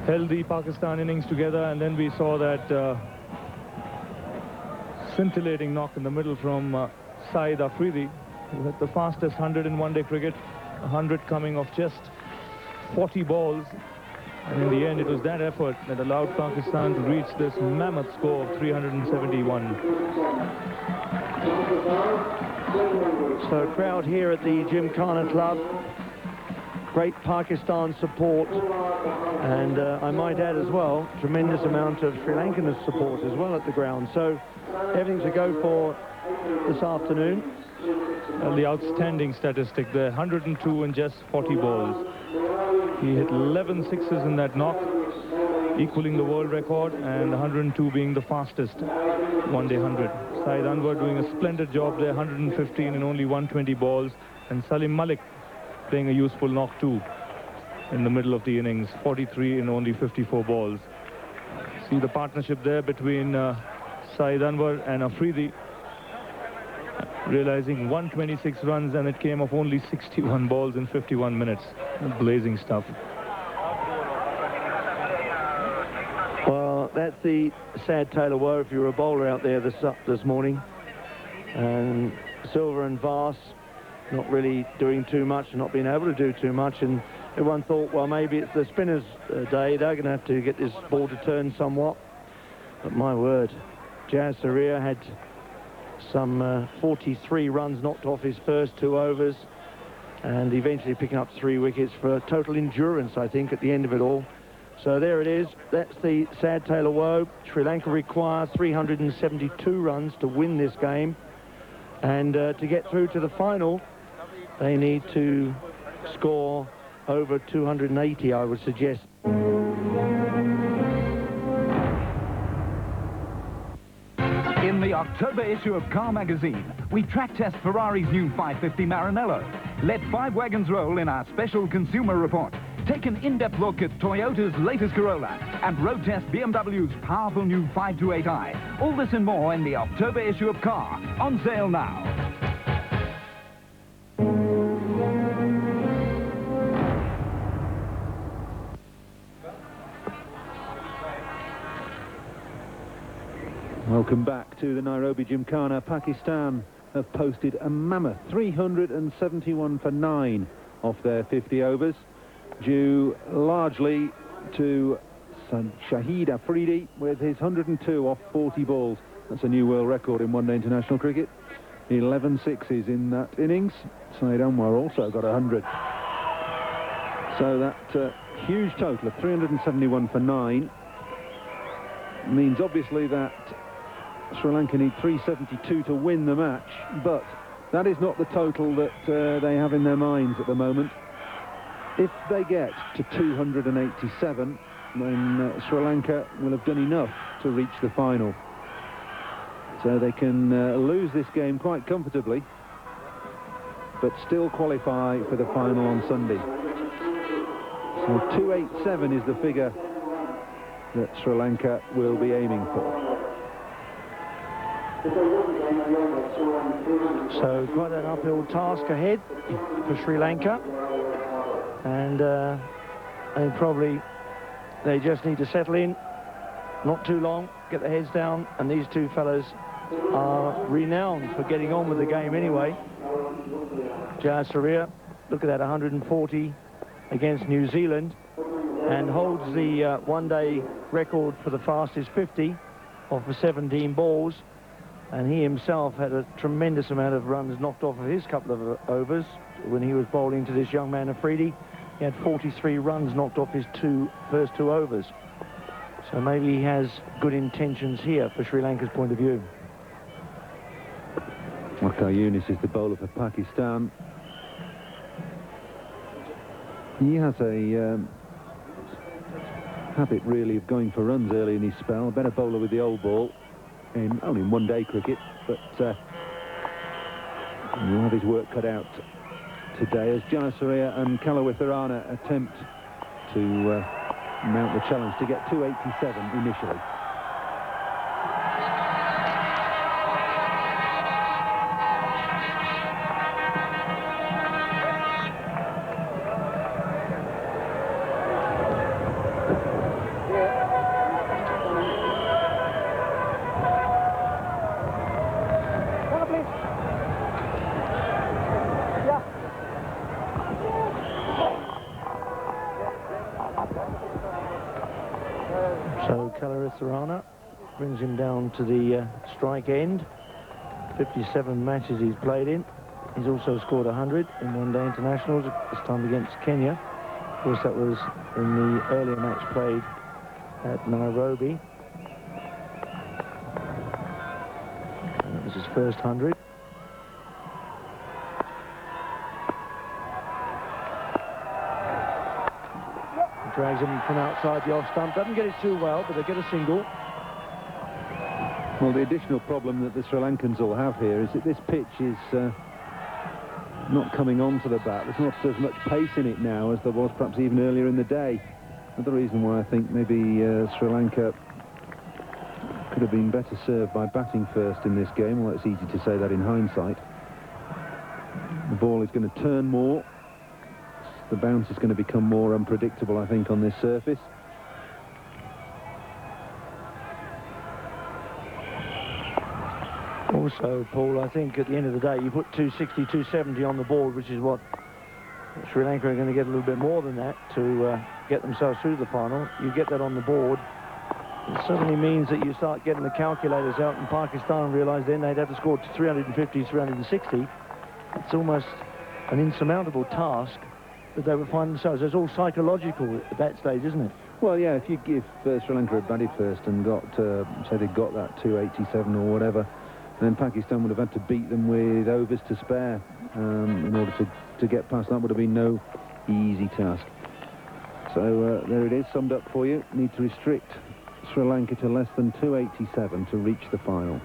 Held the Pakistan innings together, and then we saw that scintillating knock in the middle from Shahid Afridi, who had the fastest 100 in one-day cricket, 100 coming off just 40 balls. And in the end, it was that effort that allowed Pakistan to reach this mammoth score of 371. So crowd here at the Gymkhana Club. Great Pakistan support, and I might add as well, tremendous amount of Sri Lankan support as well at the ground. So everything's a go for this afternoon. The outstanding statistic there, 102 in just 40 balls. He hit 11 sixes in that knock, equaling the world record, and 102 being the fastest one-day 100. Shahid Anwar doing a splendid job there, 115 in only 120 balls, and Salim Malik playing a useful knock too in the middle of the innings, 43 in only 54 balls. See the partnership there between Shahid Anwar and Afridi, realizing 126 runs, and it came off only 61 balls in 51 minutes. Blazing stuff. Well, that's the sad tale of woe if you're a bowler out there this morning. And Silva and Vas not really doing too much, not being able to do too much, and everyone thought, well, maybe it's the spinners' day, they're going to have to get this ball to turn somewhat. But my word, Jazz Saria had some 43 runs knocked off his first 2 overs, and eventually picking up 3 wickets for total endurance, I think, at the end of it all. So there it is. That's the sad tale of woe. Sri Lanka require 372 runs to win this game, and to get through to the final, they need to score over 280, I would suggest. In the October issue of Car magazine, we track test Ferrari's new 550 Maranello. Let 5 wagons roll in our special consumer report. Take an in-depth look at Toyota's latest Corolla and road test BMW's powerful new 528i. All this and more in the October issue of Car, on sale now. Welcome back to the Nairobi Gymkhana. Pakistan have posted a mammoth 371 for 9 off their 50 overs, due largely to Shahid Afridi with his 102 off 40 balls. That's a new world record in one-day international cricket. 11 sixes in that innings. Shahid Anwar also got 100. So that huge total of 371 for 9 means obviously that Sri Lanka need 372 to win the match, but that is not the total that they have in their minds at the moment. If they get to 287, then Sri Lanka will have done enough to reach the final. So they can lose this game quite comfortably, but still qualify for the final on Sunday. So 287 is the figure that Sri Lanka will be aiming for. So quite an uphill task ahead for Sri Lanka, and I think probably they just need to settle in, not too long, get their heads down, and these two fellas are renowned for getting on with the game anyway. Jazz Saria, look at that, 140 against New Zealand, and holds the one-day record for the fastest 50 off of 17 balls. And he himself had a tremendous amount of runs knocked off of his couple of overs when he was bowling to this young man Afridi. He had 43 runs knocked off his first two overs. So maybe he has good intentions here for Sri Lanka's point of view. Waqar Younis is the bowler for Pakistan. He has a habit really of going for runs early in his spell. Better bowler with the old ball. Only in one-day cricket, but He'll have his work cut out today as Jayasuriya and Kalawitharana attempt to mount the challenge to get 287 initially. So Kalawitharana brings him down to the strike end. 57 matches he's played in. He's also scored 100 in one-day internationals, this time against Kenya. Of course, that was in the earlier match played at Nairobi. And it was his first 100. Drags him from outside the off stump. Doesn't get it too well, but they get a single. Well, the additional problem that the Sri Lankans will have here is that this pitch is not coming onto the bat. There's not as much pace in it now as there was perhaps even earlier in the day. Another reason why I think maybe Sri Lanka could have been better served by batting first in this game. Well, it's easy to say that in hindsight. The ball is going to turn more. The bounce is going to become more unpredictable, I think, on this surface. Also, Paul, I think at the end of the day, you put 260, 270 on the board, which is what Sri Lanka are going to get a little bit more than that to get themselves through the final. You get that on the board. It certainly means that you start getting the calculators out, and Pakistan realise then they'd have to score 350, 360. It's almost an insurmountable task that they would find themselves. It's all psychological at that stage, isn't it? Well, yeah, if you give Sri Lanka had batted first and got, say they got that 287 or whatever, then Pakistan would have had to beat them with overs to spare in order to get past. That would have been no easy task. So there it is, summed up for you. Need to restrict Sri Lanka to less than 287 to reach the final.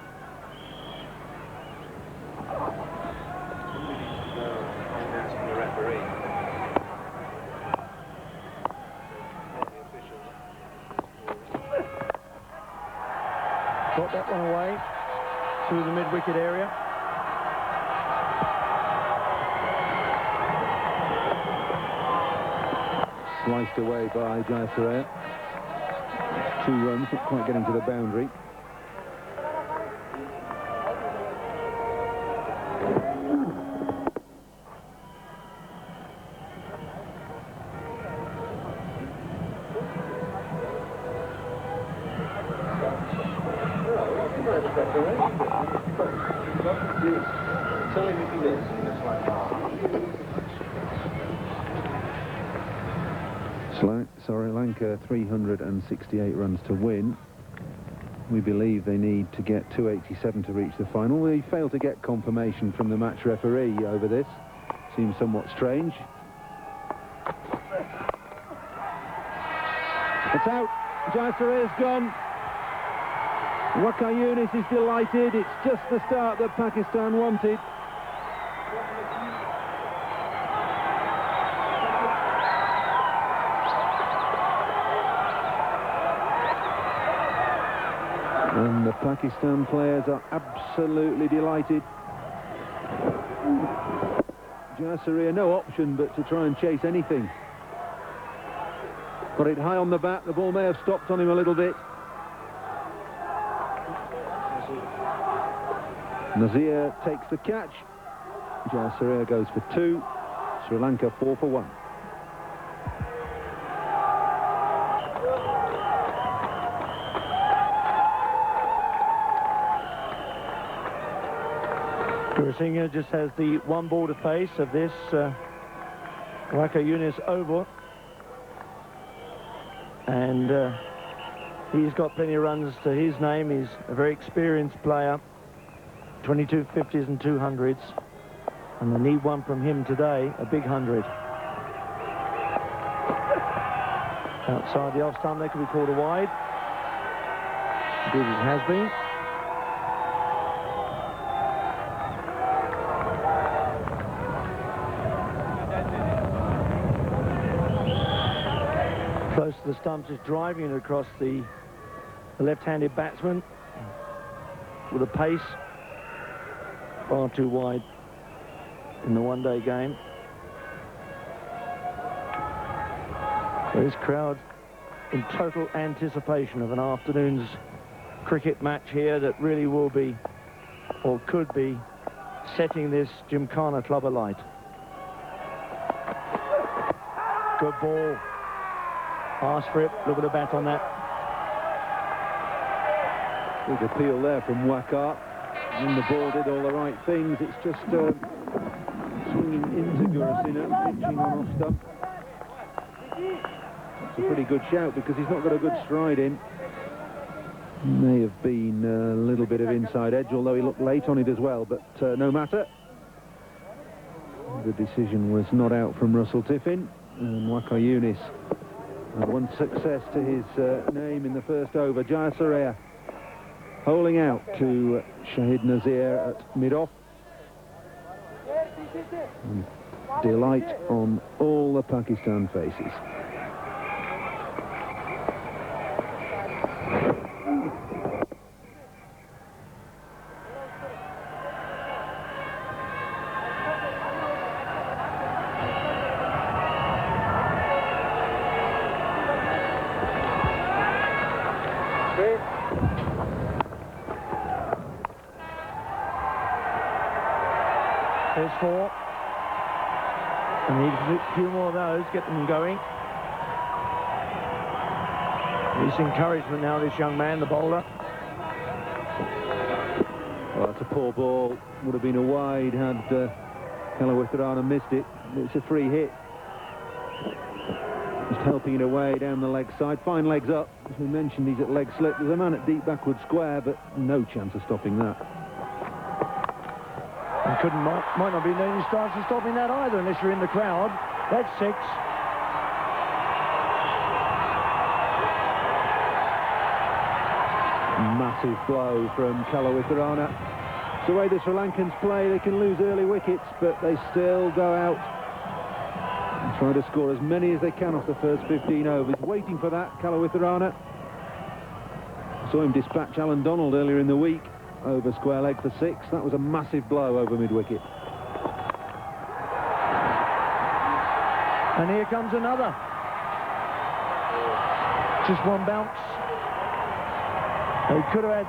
Got that one away through the mid-wicket area. Sliced away by Jayasuriya. 2 runs, not quite getting to the boundary. Sri Lanka 368 runs to win. We believe they need to get 287 to reach the final. We failed to get confirmation from the match referee over this. Seems somewhat strange. It's out. Jayasuriya's gone. Waqar Younis is delighted. It's just the start that Pakistan wanted. And the Pakistan players are absolutely delighted. Jayasuriya, no option but to try and chase anything. Got it high on the bat. The ball may have stopped on him a little bit. Nazir takes the catch. Jayasuriya goes for 2. Sri Lanka 4 for 1. Singh just has the 1 ball to face of this Waqar Younis over. And he's got plenty of runs to his name. He's a very experienced player. 22 50s and 200s. And they need one from him today, a big 100. Outside the off stump, they could be called a wide. Indeed it has been. the stumps, just driving it across the left-handed batsman with a pace far too wide in the one-day game. So this crowd in total anticipation of an afternoon's cricket match here that really will be, or could be, setting this Gymkhana club alight. Good ball. Ask for it. Look at the bat on that. Big appeal there from Waqar. And the ball did all the right things. It's just swinging into Gurusina, pitching on off stump. It's a pretty good shout because he's not got a good stride in. May have been a little bit of inside edge, although he looked late on it as well, but no matter. The decision was not out from Russell Tiffin, and Waqar Younis had one success to his name in the first over. Jayasuriya holding out to Shahid Nazir at mid-off. And delight on all the Pakistan faces. There's 4. And need a few more of those, get them going. Needs encouragement now, this young man, the bowler. Well, that's a poor ball. Would have been a wide had Kalawitharana missed it. It's a free hit. Just helping it away down the leg side. Fine legs up. As we mentioned, he's at leg slip. There's a man at deep backward square, but no chance of stopping that. And might not be any chance of stopping that either unless you're in the crowd. That's 6. Massive blow from Kalawitharana. It's the way the Sri Lankans play. They can lose early wickets, but they still go out and try to score as many as they can off the first 15 overs. Waiting for that, Kalawitharana. Saw him dispatch Alan Donald earlier in the week over square leg for 6. That was a massive blow over mid-wicket. And here comes another. Just one bounce. They could have had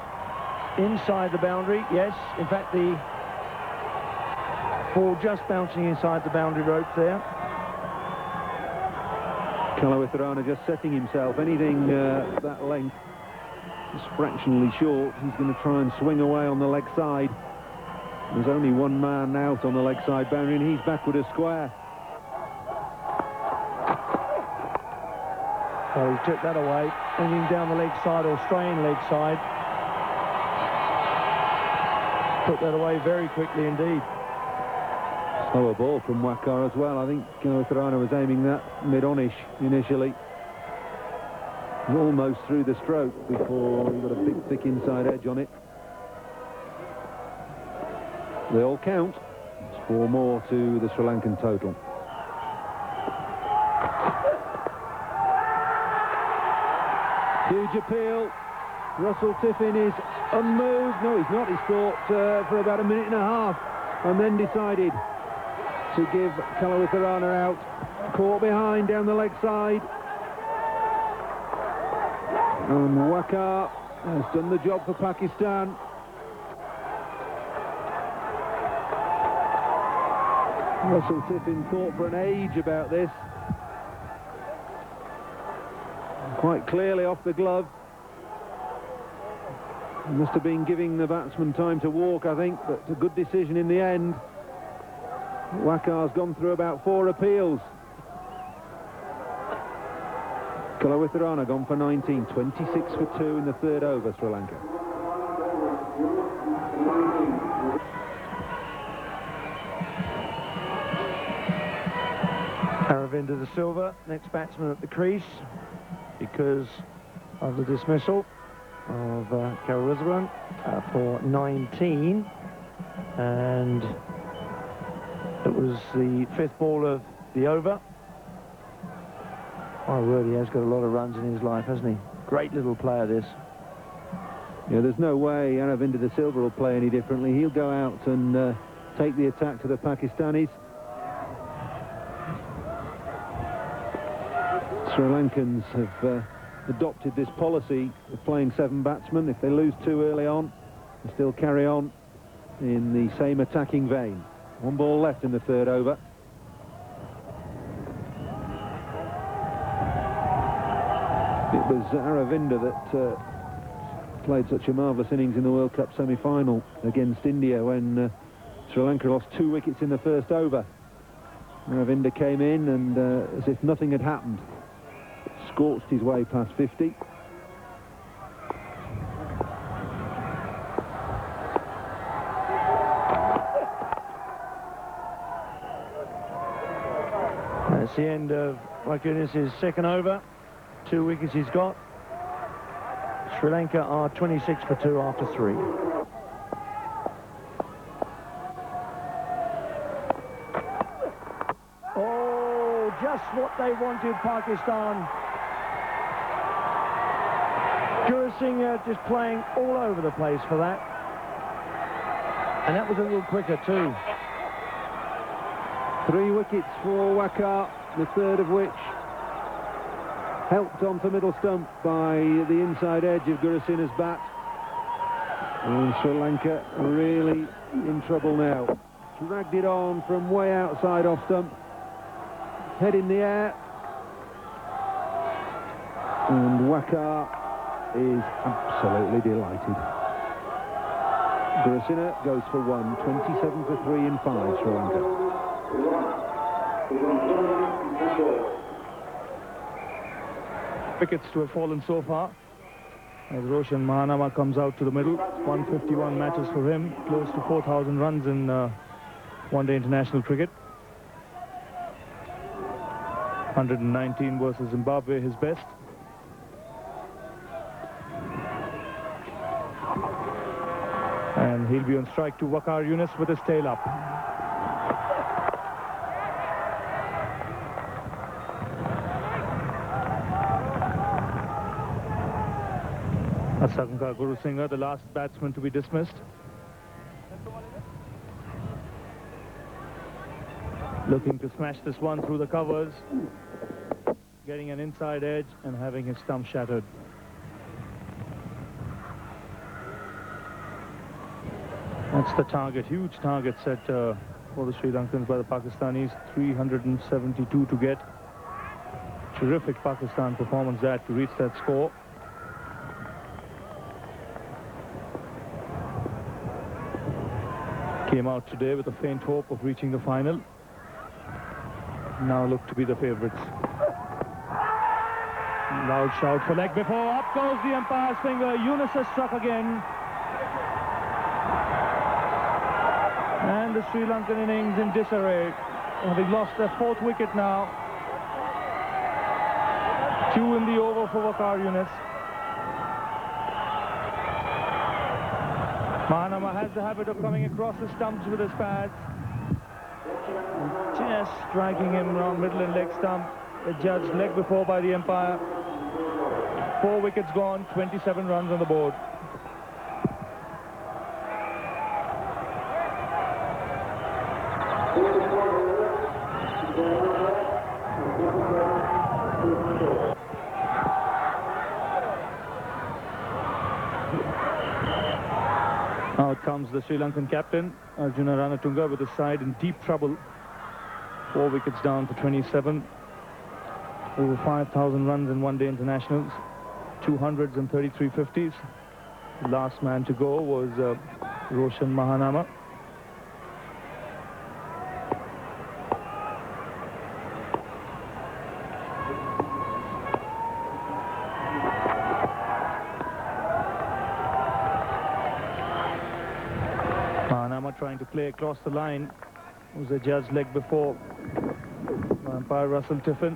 inside the boundary, yes. In fact, the ball just bouncing inside the boundary rope there. Kalawitharana just setting himself. Anything that length, just fractionally short, he's going to try and swing away on the leg side. There's only one man out on the leg side boundary, and he's backward a square. Well, he took that away, bringing down the leg side or straying leg side. Put that away very quickly indeed. Slower ball from Waqar as well. I think Kalawitharana was aiming that mid-on-ish initially. Almost through the stroke before he got a big, thick inside edge on it. They all count. It's 4 more to the Sri Lankan total. Huge appeal. Russell Tiffin is unmoved. No, he's not. He's thought for about a minute and a half and then decided to give Kalawitharana out. Caught behind down the leg side. And Waqar has done the job for Pakistan. Russell Tiffin thought for an age about this. Quite clearly off the glove. He must have been giving the batsman time to walk, I think, but a good decision in the end. Waqar's gone through about 4 appeals. Kalawitharana gone for 19, 26 for 2 in the 3rd over, Sri Lanka. Aravinda de Silva, next batsman at the crease, because of the dismissal of Kalawitharana for 19, and it was the 5th ball of the over My word, he has got a lot of runs in his life, hasn't he? Great little player, this. Yeah, there's no way Aravinda de Silva will play any differently. He'll go out and take the attack to the Pakistanis. Sri Lankans have adopted this policy of playing 7 batsmen. If they lose 2 early on, they still carry on in the same attacking vein. 1 ball left in the 3rd over. It was Aravinda that played such a marvellous innings in the World Cup semi-final against India when Sri Lanka lost 2 wickets in the 1st over. Aravinda came in and, as if nothing had happened, scorched his way past 50. That's the end of Waqar Younis' 2nd over. 2 wickets he's got. Sri Lanka are 26 for 2 after 3. Oh, just what they wanted, Pakistan. Gurusingh just playing all over the place for that. And that was a little quicker too. 3 wickets for Waqar, the 3rd of which helped onto middle stump by the inside edge of Gurusing's bat. And Sri Lanka really in trouble now. Dragged it on from way outside off stump. Head in the air. And Waqar is absolutely delighted. Gurusingh goes for 1, 27 for 3 in 5, Sri Lanka. Wickets to have fallen so far as Roshan Mahanama comes out to the middle. 151 matches for him, close to 4,000 runs in one-day international cricket. 119 versus Zimbabwe, his best. And he'll be on strike to Waqar Younis with his tail up. Asankar Gurusingh, the last batsman to be dismissed. Looking to smash this one through the covers. Getting an inside edge and having his stump shattered. That's the target, huge target set for the Sri Lankans by the Pakistanis. 372 to get. Terrific Pakistan performance that to reach that score. Came out today with a faint hope of reaching the final. Now look to be the favourites. Loud shout for leg before. Up goes the umpire's finger. Younis has struck again. And the Sri Lankan innings in disarray. Having lost their 4th wicket now. 2 in the over for Waqar Younis. Mahanama has the habit of coming across the stumps with his pads. Just striking him around middle and leg stump. Adjudged leg before by the umpire. 4 wickets gone, 27 runs on the board. Out comes the Sri Lankan captain, Arjuna Ranatunga, with his side in deep trouble. 4 wickets down for 27. Over 5,000 runs in one-day internationals. 200s and 33 50s. The last man to go was Roshan Mahanama. Trying to play across the line. It was a judged leg before. Umpire Russell Tiffin.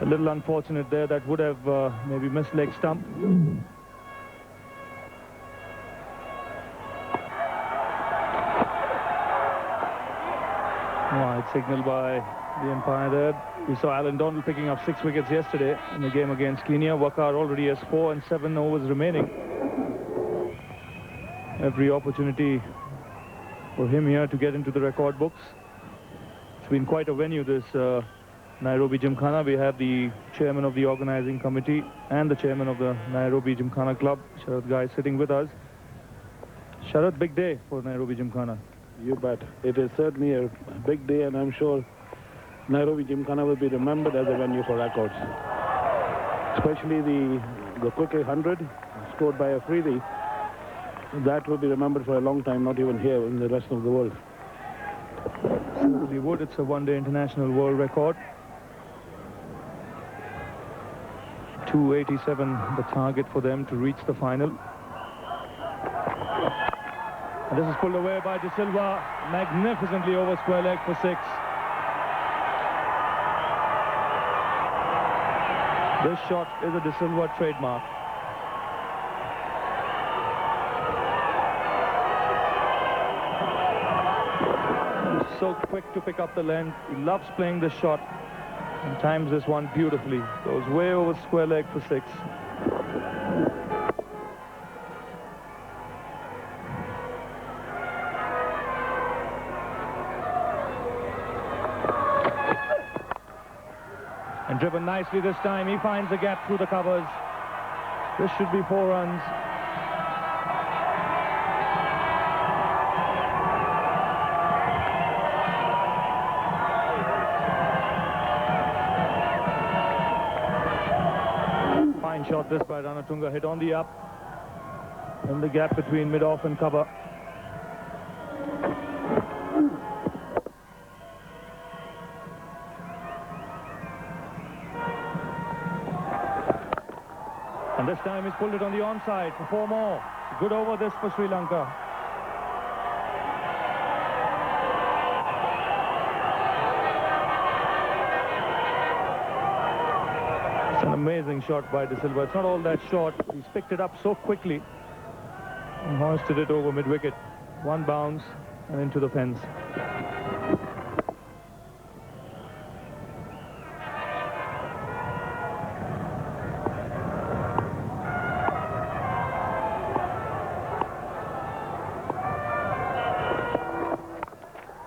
A little unfortunate there. That would have maybe missed leg stump. Good signal by the umpire there. We saw Alan Donald picking up 6 wickets yesterday in the game against Kenya. Waqar already has 4 and 7 overs remaining. Every opportunity for him here to get into the record books. It's been quite a venue, this Nairobi Gymkhana. We have the chairman of the organizing committee and the chairman of the Nairobi Gymkhana Club, Sharad Guy, sitting with us. Sharad, big day for Nairobi Gymkhana. You bet. It is certainly a big day, and I'm sure Nairobi Gymkhana will be remembered as a venue for records. Especially the quick 100 scored by Afridi. That will be remembered for a long time, not even here, in the rest of the world. Certainly would. It's a one-day international world record. 287 the target for them to reach the final. And this is pulled away by De Silva, magnificently over square leg for 6. This shot is a De Silva trademark. He's so quick to pick up the length. He loves playing this shot and times this one beautifully. Goes way over square leg for 6. And driven nicely this time. He finds a gap through the covers. This should be 4 runs. Fine shot this by Ranatunga. Hit on the up. In the gap between mid-off and cover. And this time he's pulled it on the onside for 4 more. Good over this for Sri Lanka. It's an amazing shot by De Silva. It's not all that short. He's picked it up so quickly and hoisted it over mid-wicket. 1 bounce and into the fence.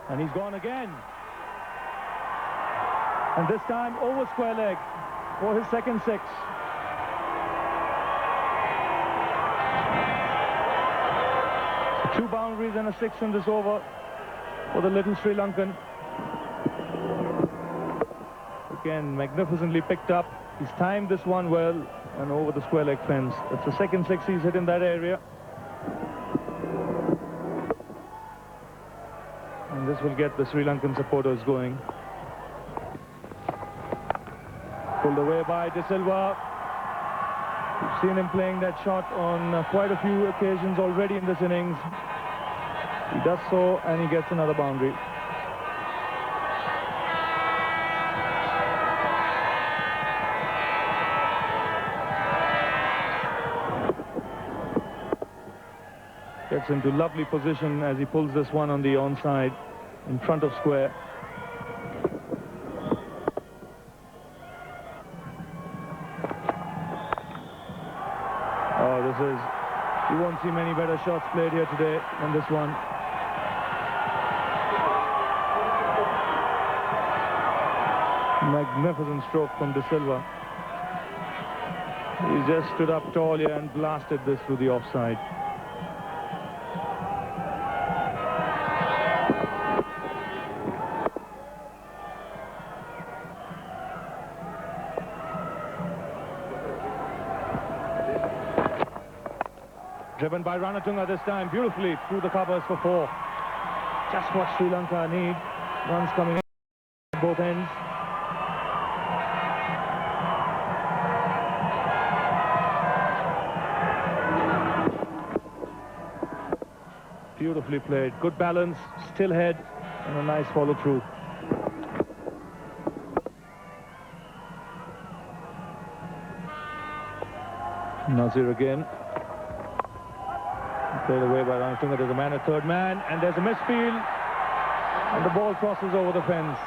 And he's gone again. And this time over square leg for his second 6. So 2 boundaries and a 6 in this over for the little Sri Lankan. Again, magnificently picked up. He's timed this one well and over the square leg fence. It's the second 6 he's hit in that area. And this will get the Sri Lankan supporters going. Pulled away by De Silva. We've seen him playing that shot on quite a few occasions already in this innings. He does so and he gets another boundary. Gets into lovely position as he pulls this one on the onside in front of square. Oh, this is... You won't see many better shots played here today than this one. Magnificent stroke from De Silva. He just stood up tall here and blasted this through the offside. Driven by Ranatunga this time, beautifully through the covers for 4. Just what Sri Lanka need. Runs coming in at both ends. Beautifully played. Good balance, still head, and a nice follow through. Nazir again. Played away by Ranatunga. There's a man at third man, and there's a misfield. And the ball crosses over the fence.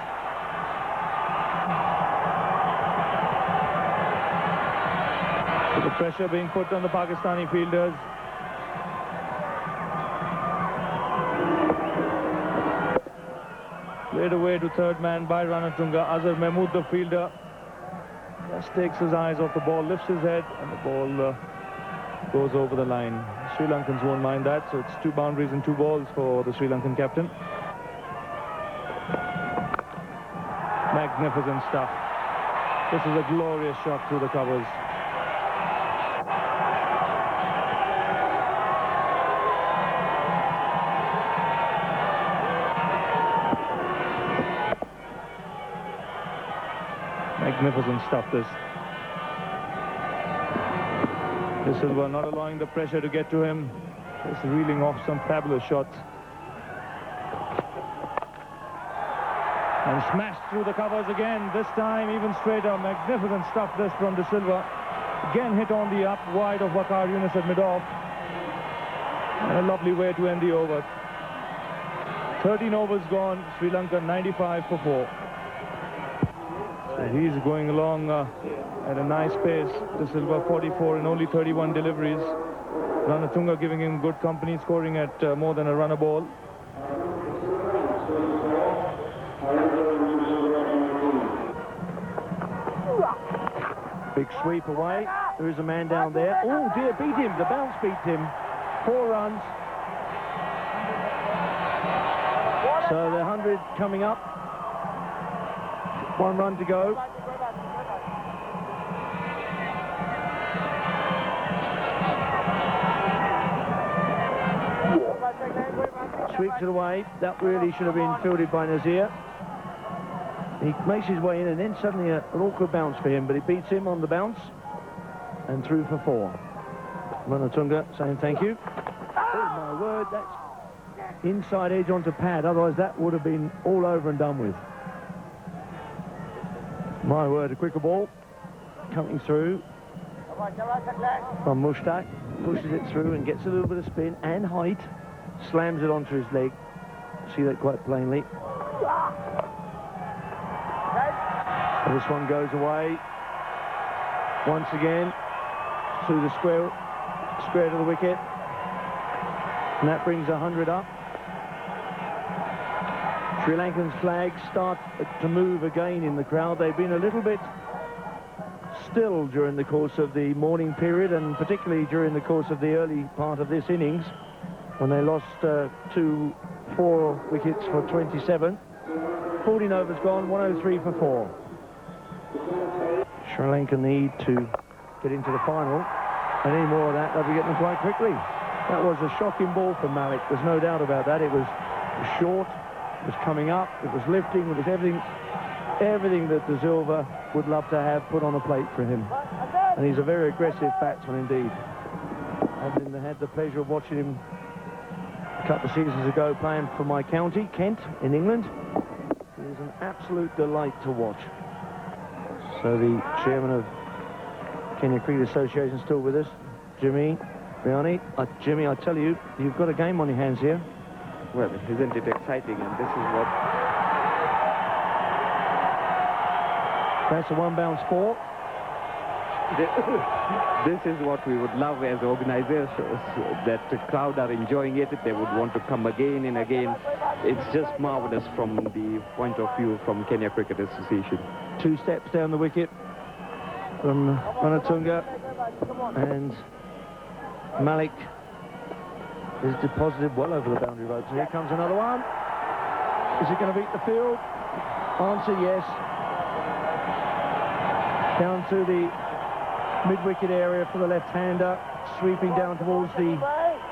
So the pressure being put on the Pakistani fielders. Played away to third man by Ranatunga. Azhar Mahmood, the fielder, just takes his eyes off the ball, lifts his head, and the ball goes over the line. Sri Lankans won't mind that, so it's 2 boundaries and 2 balls for the Sri Lankan captain. Magnificent stuff. This is a glorious shot through the covers. Magnificent stuff, this. Silva not allowing the pressure to get to him. Just reeling off some fabulous shots. And smashed through the covers again, this time even straighter. Magnificent stuff this from De Silva. Again hit on the up wide of Waqar Younis at mid-off. And a lovely way to end the over. 13 overs gone, Sri Lanka 95 for 4. So he's going along at a nice pace. De Silva 44 in only 31 deliveries. Ranatunga giving him good company, scoring at more than a run a ball. Big sweep away. There is a man down there. Oh dear, beat him. The bounce beat him. 4 runs. So the 100 coming up. 1 run to go. Sweeps it away. That really should have been fielded by Nazir. He makes his way in, and then suddenly an awkward bounce for him, but he beats him on the bounce and through for 4. Ranatunga saying thank you. Oh my word, that's inside edge onto pad, otherwise that would have been all over and done with. My word, a quicker ball coming through from Mushtaq, pushes it through and gets a little bit of spin and height, slams it onto his leg. See that quite plainly. This one goes away once again through the square to the wicket, and that brings 100 up. Sri Lankan's flags start to move again in the crowd. They've been a little bit still during the course of the morning period, and particularly during the course of the early part of this innings, when they lost 4 wickets for 27. 14 overs gone, 103 for 4. Sri Lanka need to get into the final, and any more of that, they'll be getting them quite quickly. That was a shocking ball from Malik, there's no doubt about that. It was short, it was coming up, it was lifting, it was everything that De Silva would love to have put on a plate for him. And he's a very aggressive batsman indeed. I've had the pleasure of watching him a couple of seasons ago playing for my county, Kent, in England. He is an absolute delight to watch. So the chairman of Kenya Cricket Association is still with us, Jimmy Riani. Jimmy, I tell you, you've got a game on your hands here. Well, isn't it exciting? And this is what... That's a 1 bounce 4. This is what we would love as organizers, that the crowd are enjoying it. They would want to come again and again. It's just marvelous from the point of view from Kenya Cricket Association. 2 steps down the wicket from Ranatunga, and Malik is deposited well over the boundary ropes. And here comes another one. Is it going to beat the field? Answer yes. Down to the mid-wicket area for the left-hander, sweeping down towards the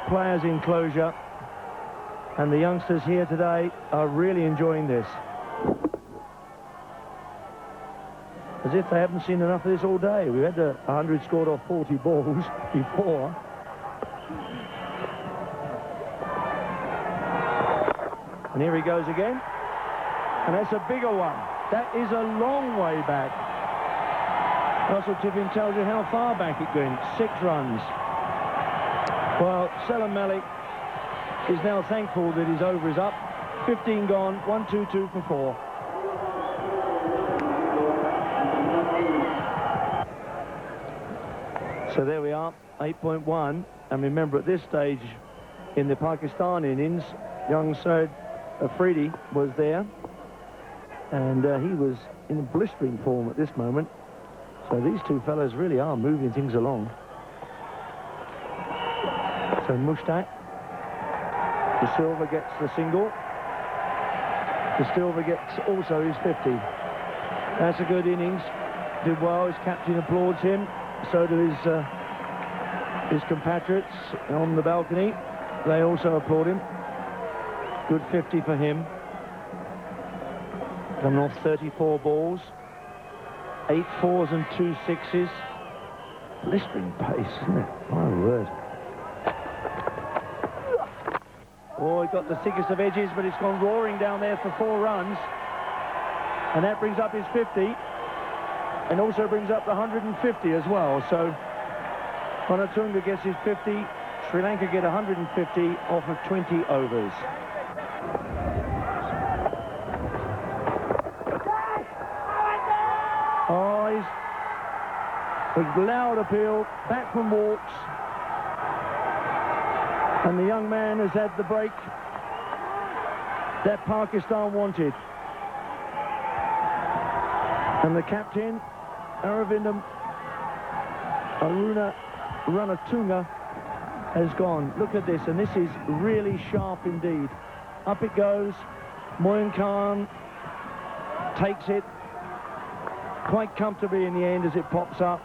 players' enclosure. And the youngsters here today are really enjoying this. As if they haven't seen enough of this all day. We've had 100 scored off 40 balls before. And here he goes again. And that's a bigger one. That is a long way back. Russell Tippin tells you how far back it went. 6 runs. Well, Salam Malik is now thankful that his over is up. 15 gone, 1-2-2 for 4. So there we are, 8.1. And remember, at this stage in the Pakistan innings, young Shahid Afridi was there. And he was in blistering form at this moment. So these two fellas really are moving things along. So Mushtaq, De Silva gets the single. De Silva gets also his 50. That's a good innings. Did well. His captain applauds him. So do his compatriots on the balcony. They also applaud him. Good 50 for him. Coming off 34 balls. 8 4s and 2 6s. Blistering pace, isn't it? My word. Oh, he got the thickest of edges, but it's gone roaring down there for 4 runs. And that brings up his 50. And also brings up the 150 as well. So Ranatunga gets his 50. Sri Lanka get 150 off of 20 overs. Oh, he's a loud appeal, back from walks. And the young man has had the break that Pakistan wanted. And the captain, Aravinda Ranatunga, has gone. Look at this, and this is really sharp indeed. Up it goes. Moin Khan takes it quite comfortably in the end as it pops up.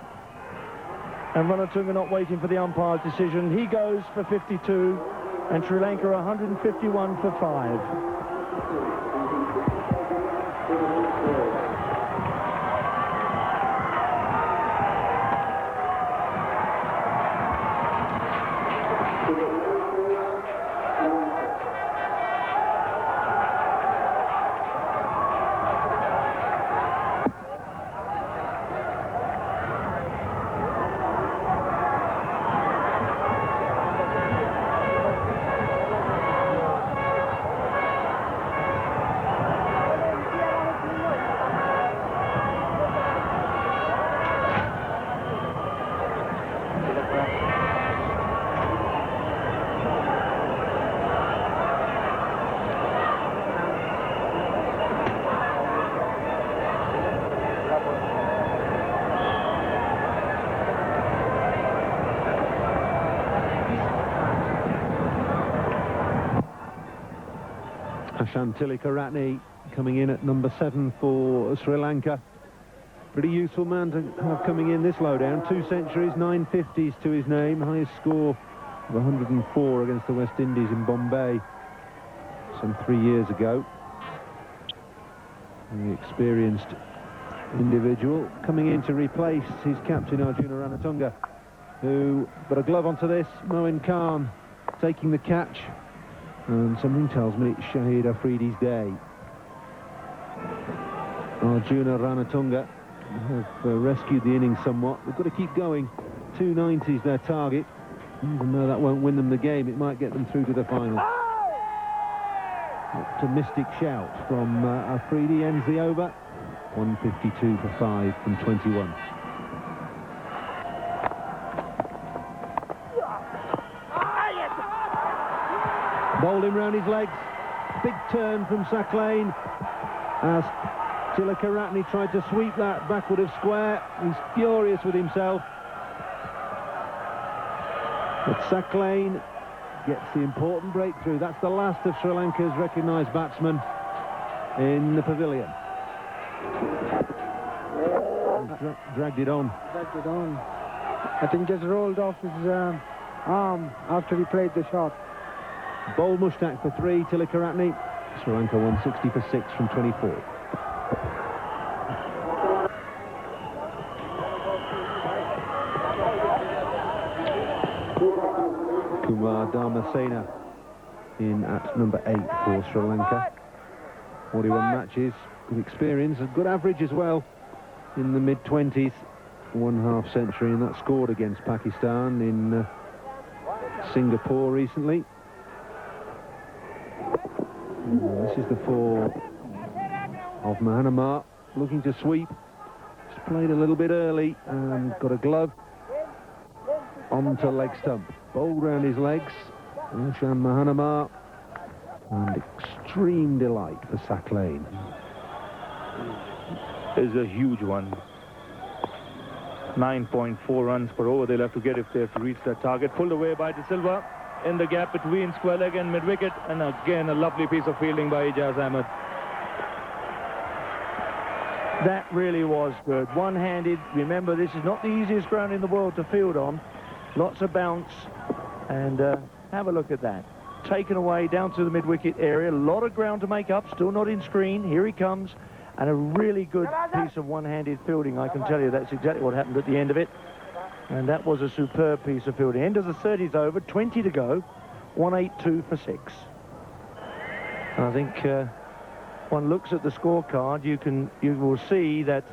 And Ranatunga not waiting for the umpire's decision. He goes for 52, and Sri Lanka 151 for 5. Tilakaratne coming in at number 7 for Sri Lanka. Pretty useful man to have coming in this lowdown. 2 centuries, 9 50s to his name. Highest score of 104 against the West Indies in Bombay some 3 years ago. An experienced individual coming in to replace his captain Arjuna Ranatunga, who got a glove onto this. Moin Khan taking the catch. And something tells me it's Shahid Afridi's day. Arjuna Ranatunga have rescued the innings somewhat. They've got to keep going. 290s their target. Even though that won't win them the game, it might get them through to the final. Optimistic shout from Afridi ends the over. 152 for 5 from 21. Bowled him round his legs. Big turn from Saqlain as Tilakaratne tried to sweep that backward of square. He's furious with himself. But Saqlain gets the important breakthrough. That's the last of Sri Lanka's recognised batsmen in the pavilion. Dragged it on. Dragged it on. I think just rolled off his arm after he played the shot. Bowl Mushtaq for 3, Tilakaratne. Sri Lanka 160 for 6 from 24. Kumar Dharmasena in at number 8 for Sri Lanka. 41 matches, good experience, a good average as well in the mid-20s. 1/2 century, and that scored against Pakistan in Singapore recently. This is the 4 of Mahanama, looking to sweep. Just played a little bit early and got a glove onto leg stump. Bowled round his legs, Ushan Mahanama, and extreme delight for Sack Lane. Is a huge one. 9.4 runs per over they'll have to get if they have to reach that target. Pulled away by De Silva in the gap between square leg and mid-wicket, and again a lovely piece of fielding by Ijaz Ahmed. That really was good. One-handed. Remember, this is not the easiest ground in the world to field on. Lots of bounce, and have a look at that. Taken away down to the mid-wicket area. A lot of ground to make up. Still not in screen. Here he comes. And a really good piece of one-handed fielding. I can tell you that's exactly what happened at the end of it. And that was a superb piece of fielding. End of the 30s over, 20 to go, 182 for 6. And I think one looks at the scorecard, you will see that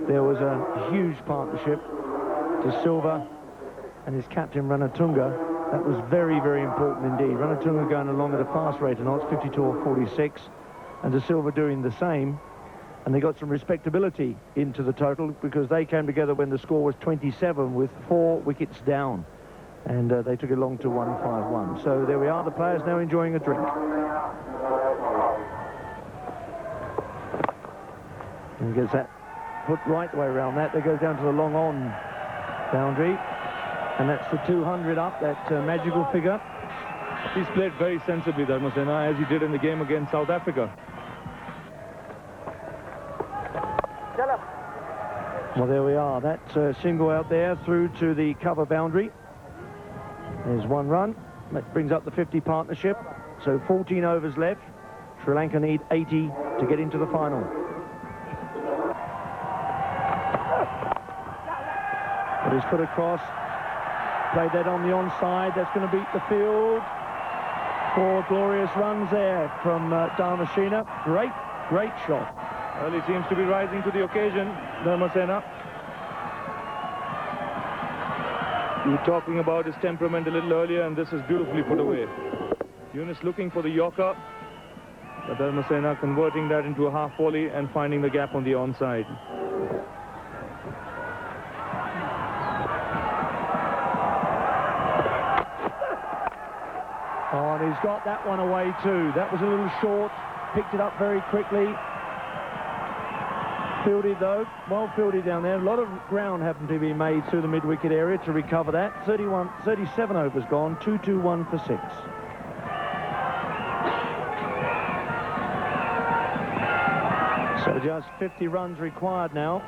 there was a huge partnership to Silva and his captain Ranatunga. That was very, very important indeed. Ranatunga going along at a fast rate of knots, 52 or 46. And De Silva doing the same, and they got some respectability into the total because they came together when the score was 27 with 4 wickets down, and they took it along to 151. So there we are, the players now enjoying a drink. And gets that put right the way around that. They go down to the long on boundary, and that's the 200 up, that magical figure. He's played very sensibly, Dharmasena, as he did in the game against South Africa. Well, there we are. That single out there through to the cover boundary. There's 1 run. That brings up the 50 partnership. So 14 overs left. Sri Lanka need 80 to get into the final. Put his foot across. Played that on the onside. That's going to beat the field. 4 glorious runs there from Dharmasena. Great shot. Well, he seems to be rising to the occasion, Dharmasena. You were talking about his temperament a little earlier, and this is beautifully put away. Younis looking for the Yorker, but Dharmasena converting that into a half volley and finding the gap on the onside. Oh, and he's got that one away too. That was a little short. Picked it up very quickly. Fielded though, well fielded down there. A lot of ground happened to be made through the mid-wicket area to recover that. 37 overs gone, 2-2-1 for 6. So just 50 runs required now.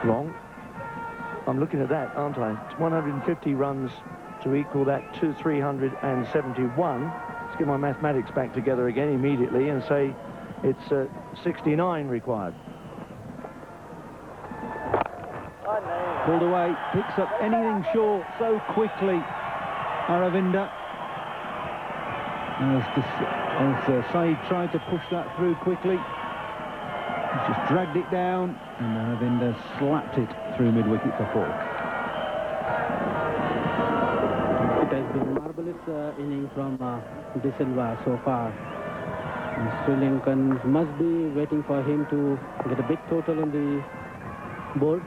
Long. I'm looking at that, aren't I? It's 150 runs to equal that to 371. Let's get my mathematics back together again immediately and say it's 69 required. Pulled away, picks up anything short so quickly. Aravinda. As Saeed tried to push that through quickly, he's just dragged it down, and Aravinda slapped it through mid-wicket for 4. It has been marvellous inning from De Silva so far. And Sri Lankans must be waiting for him to get a big total on the board.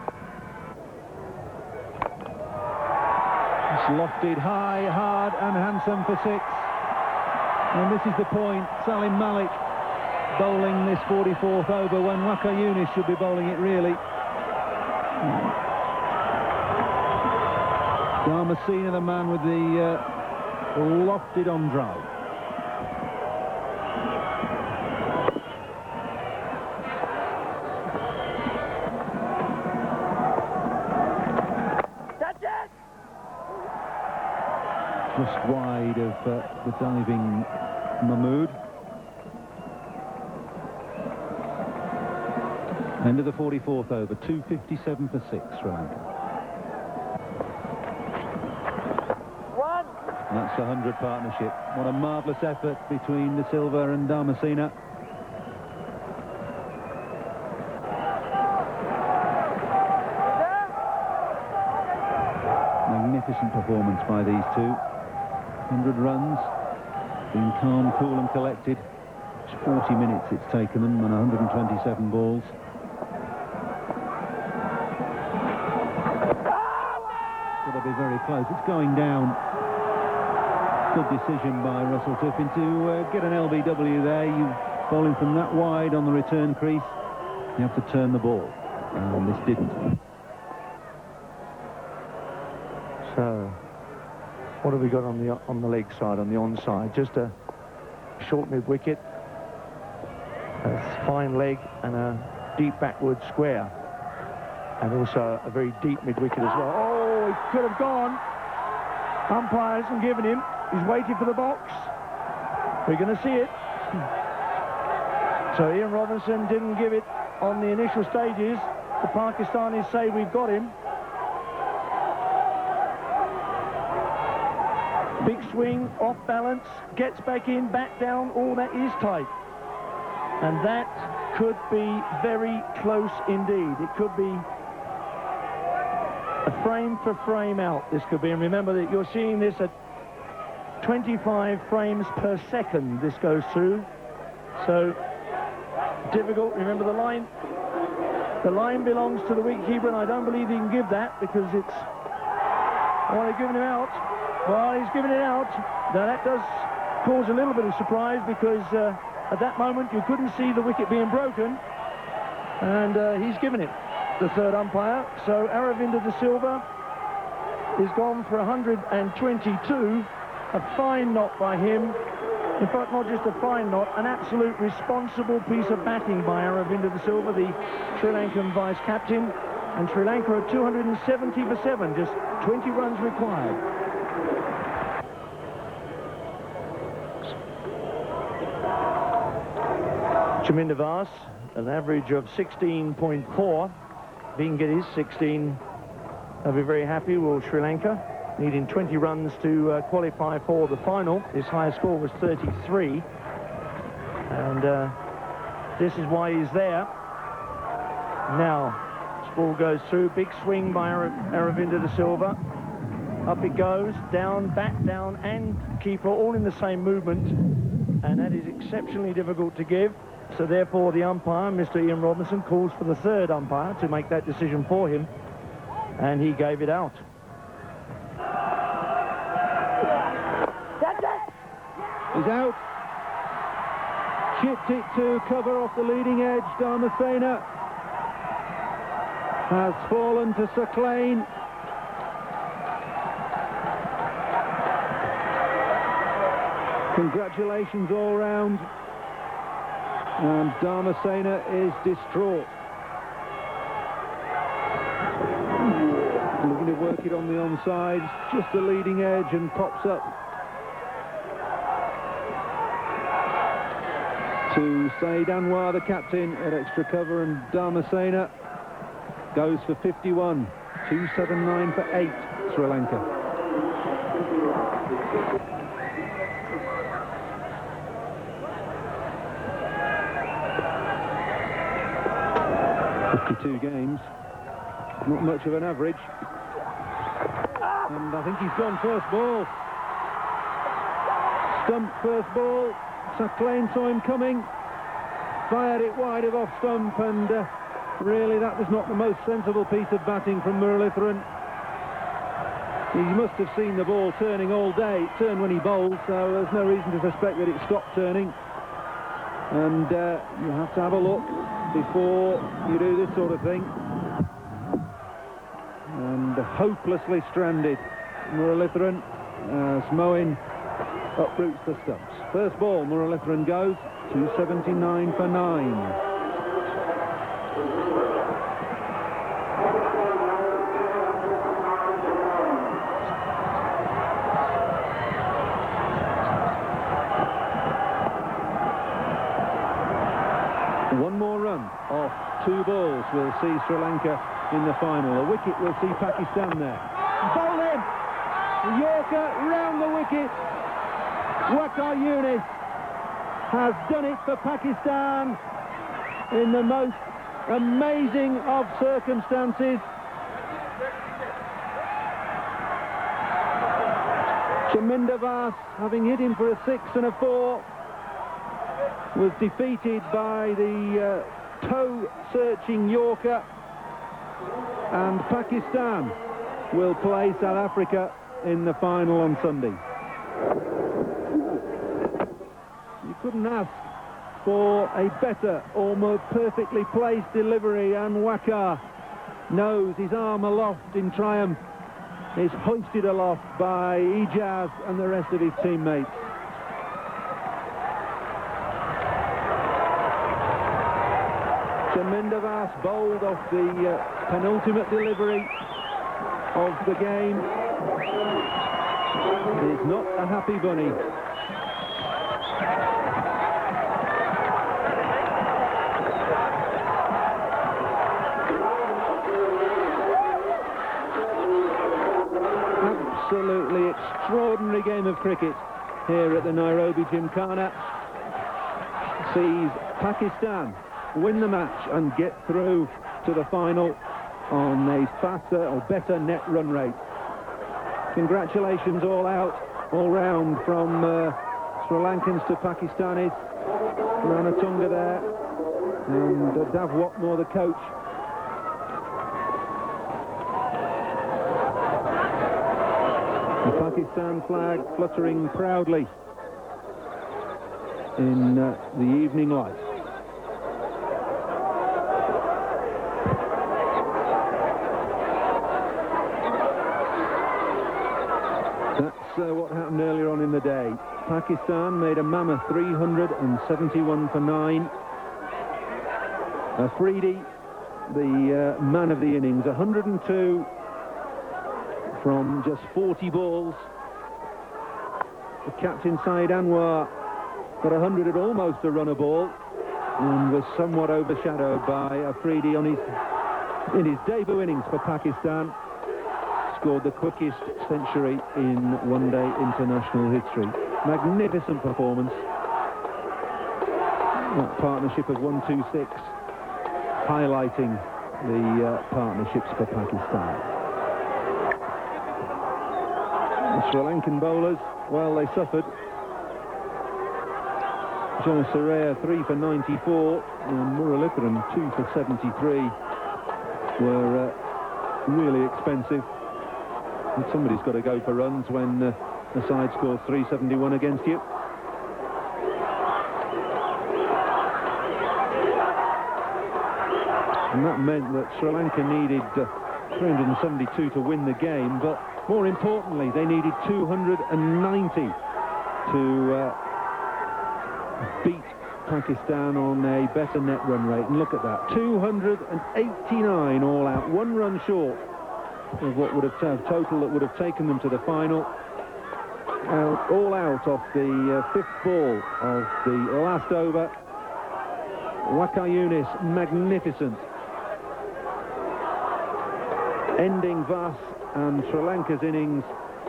It's lofted high, hard and handsome for 6. And this is the point. Salim Malik bowling this 44th over when Waqar Younis should be bowling it really. Dharmasena, the man with the lofted on drive. Just wide of the diving Mahmood. End of the 44th over, 257 for 6, Sri Lanka. And that's the 100 partnership. What a marvellous effort between De Silva and Dharmasena. Magnificent performance by these two. 100 runs. Been calm, cool and collected. It's 40 minutes it's taken them on 127 balls. Got to be very close. It's going down. Good decision by Russell Tiffin to get an LBW there. You bowling from that wide on the return crease, you have to turn the ball. And this didn't. So, what have we got on the leg side, on the onside? Just a short mid-wicket, a fine leg and a deep backward square. And also a very deep mid-wicket as well. Oh, it could have gone. Umpire hasn't given him. He's waiting for the box. We're going to see it. So Ian Robinson didn't give it on the initial stages. The Pakistanis say we've got him. Big swing, off balance, gets back in, back down. All that is tight. And that could be very close indeed. It could be a frame for frame out, this could be. And remember that you're seeing this at 25 frames per second this goes through. So difficult. Remember the line belongs to the wicketkeeper, and I don't believe he can give that because it's... Oh, they've given him out. Well, he's given it out. Now that does cause a little bit of surprise because at that moment you couldn't see the wicket being broken, and he's given it, the third umpire. So Aravinda de Silva is gone for 122. A fine not by him. In fact, not just a fine not, an absolute responsible piece of batting by Aravinda de Silva, the Sri Lankan vice-captain. And Sri Lanka are 270 for 7, just 20 runs required. Chaminda Vas, an average of 16.4. If he can get his 16, they'll be very happy, will Sri Lanka. Needing 20 runs to qualify for the final. His highest score was 33. And this is why he's there. Now, this ball goes through. Big swing by Aravinda de Silva. Up it goes, down, back, down, and keeper, all in the same movement. And that is exceptionally difficult to give. So therefore, the umpire, Mr. Ian Robinson, calls for the third umpire to make that decision for him. And he gave it out. He's out. Chipped it to cover off the leading edge. Dharmasena has fallen to Sir Clane. Congratulations all round. And Dharmasena is distraught. Looking to work it on the onside. Just the leading edge and pops up. To Saeed Anwar, the captain, at extra cover, and Dharmasena goes for 51. 279 for 8, Sri Lanka. Games, not much of an average, and I think he's gone first ball. Stump first ball. Sir Clane saw him coming, fired it wide of off stump, and really that was not the most sensible piece of batting from Muralitharan. He must have seen the ball turning all day. It turned when he bowled, so there's no reason to suspect that it stopped turning. And you have to have a look before you do this sort of thing. And hopelessly stranded Muralitharan as Moeen uproots the stumps. First ball, Muralitharan goes, 279 for 9. Off 2 balls will see Sri Lanka in the final. A wicket will see Pakistan there. Bowl in! Yorker round the wicket. Waqar Younis has done it for Pakistan in the most amazing of circumstances. Chaminda Vaas, having hit him for a 6 and a 4, was defeated by the toe-searching Yorker, and Pakistan will play South Africa in the final on Sunday. You couldn't ask for a better or more perfectly placed delivery, and Waqar knows his arm aloft in triumph is hoisted aloft by Ijaz and the rest of his teammates. Chaminda Vaas bowled off the penultimate delivery of the game. It's not a happy bunny. Absolutely extraordinary game of cricket here at the Nairobi Gymkhana. Sees Pakistan win the match and get through to the final on a faster or better net run rate. Congratulations all round from Sri Lankans to Pakistanis. Ranatunga there, and Dav Watmore, the coach. The Pakistan flag fluttering proudly in the evening light. That's what happened earlier on in the day. Pakistan made a mammoth 371 for 9. Afridi, the man of the innings, 102 from just 40 balls. The captain, Syed Anwar, got 100 at almost a run a ball and was somewhat overshadowed by Afridi in his debut innings for Pakistan. Scored the quickest century in one-day international history. Magnificent performance. That partnership of 1-2-6 highlighting the partnerships for Pakistan. The Sri Lankan bowlers, well, they suffered. John Saraya 3 for 94 and Muralidharan 2 for 73 were really expensive. And somebody's got to go for runs when the side scores 371 against you. And that meant that Sri Lanka needed 372 to win the game, but more importantly, they needed 290 to beat Pakistan on a better net run rate. And look at that, 289 all out, 1 run short of what would have total that would have taken them to the final. All out off the 5th ball of the last over. Waqar Younis, magnificent. Ending Vaas and Sri Lanka's innings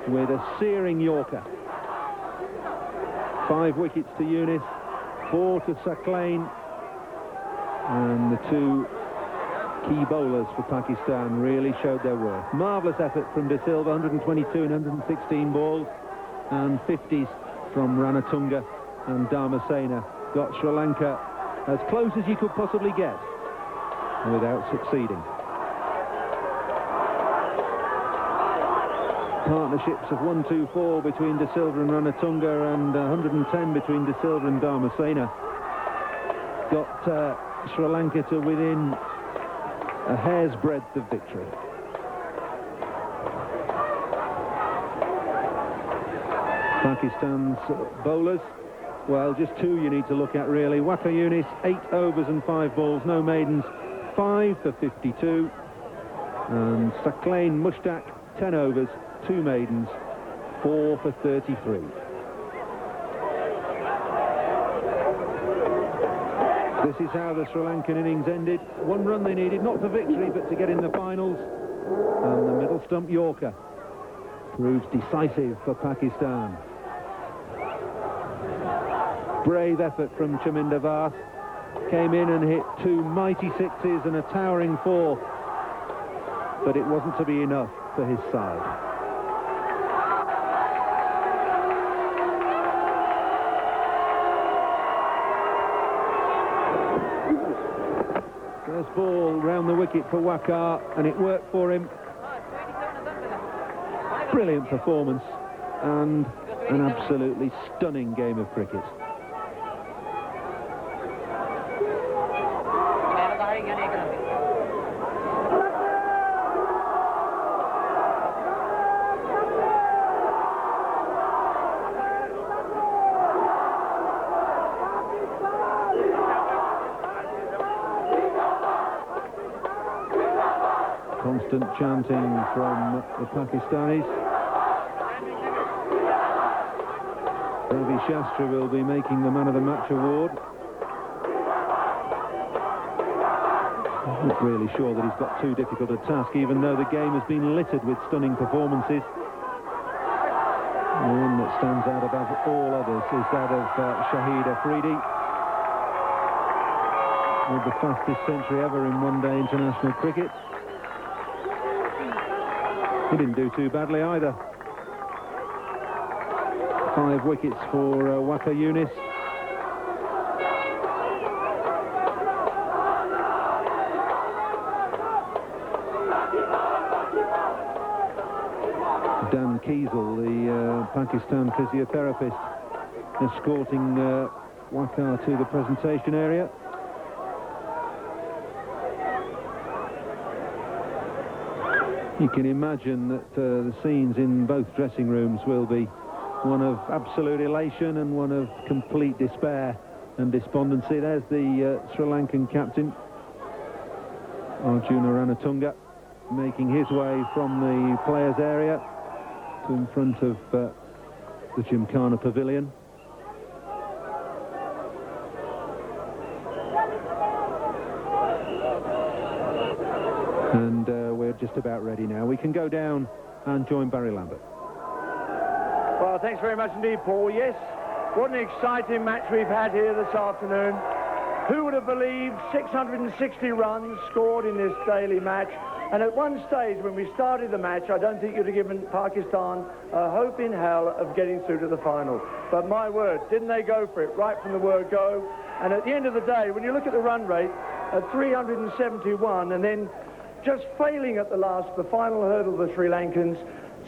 with a searing Yorker. 5 wickets to Younis, 4 to Saqlain, and the 2 key bowlers for Pakistan really showed their worth. Marvellous effort from De Silva, 122 and 116 balls, and 50s from Ranatunga and Dharmasena. Got Sri Lanka as close as you could possibly get without succeeding. Partnerships of 1-2-4 between De Silva and Ranatunga, and 110 between De Silva and Dharmasena got Sri Lanka to within a hair's breadth of victory. Pakistan's bowlers, well, just 2 you need to look at really. Waqar Younis, 8 overs and 5 balls, no maidens, 5 for 52, and Saqlain Mushtaq, 10 overs, 2 maidens, 4 for 33. This is how the Sri Lankan innings ended. 1 run they needed, not for victory, but to get in the finals. And the middle stump Yorker proves decisive for Pakistan. Brave effort from Chaminda Vaas. Came in and hit 2 mighty 6s and a towering 4. But it wasn't to be enough for his side. ball round the wicket for Waqar, and it worked for him. Brilliant performance and an absolutely stunning game of cricket. Constant chanting from the Pakistanis. Ravi Shastri will be making the Man of the Match award. I'm not really sure that he's got too difficult a task, even though the game has been littered with stunning performances. The one that stands out above all others is that of Shahid Afridi, with the fastest century ever in one-day international cricket. He didn't do too badly either. 5 wickets for Waqar Younis. Dan Kiesel, the Pakistan physiotherapist, escorting Waqar to the presentation area. You can imagine that the scenes in both dressing rooms will be one of absolute elation and one of complete despair and despondency. There's the Sri Lankan captain, Waqar Ranatunga, making his way from the players' area to in front of the Gymkhana pavilion. And we're just about ready now. We can go down and join Barry Lambert. Well, thanks very much indeed, Paul. Yes, what an exciting match we've had here this afternoon. Who would have believed 660 runs scored in this daily match? And at one stage, when we started the match, I don't think you'd have given Pakistan a hope in hell of getting through to the final. But my word, didn't they go for it right from the word go? And at the end of the day, when you look at the run rate at 371, and then just failing at the final hurdle of the Sri Lankans,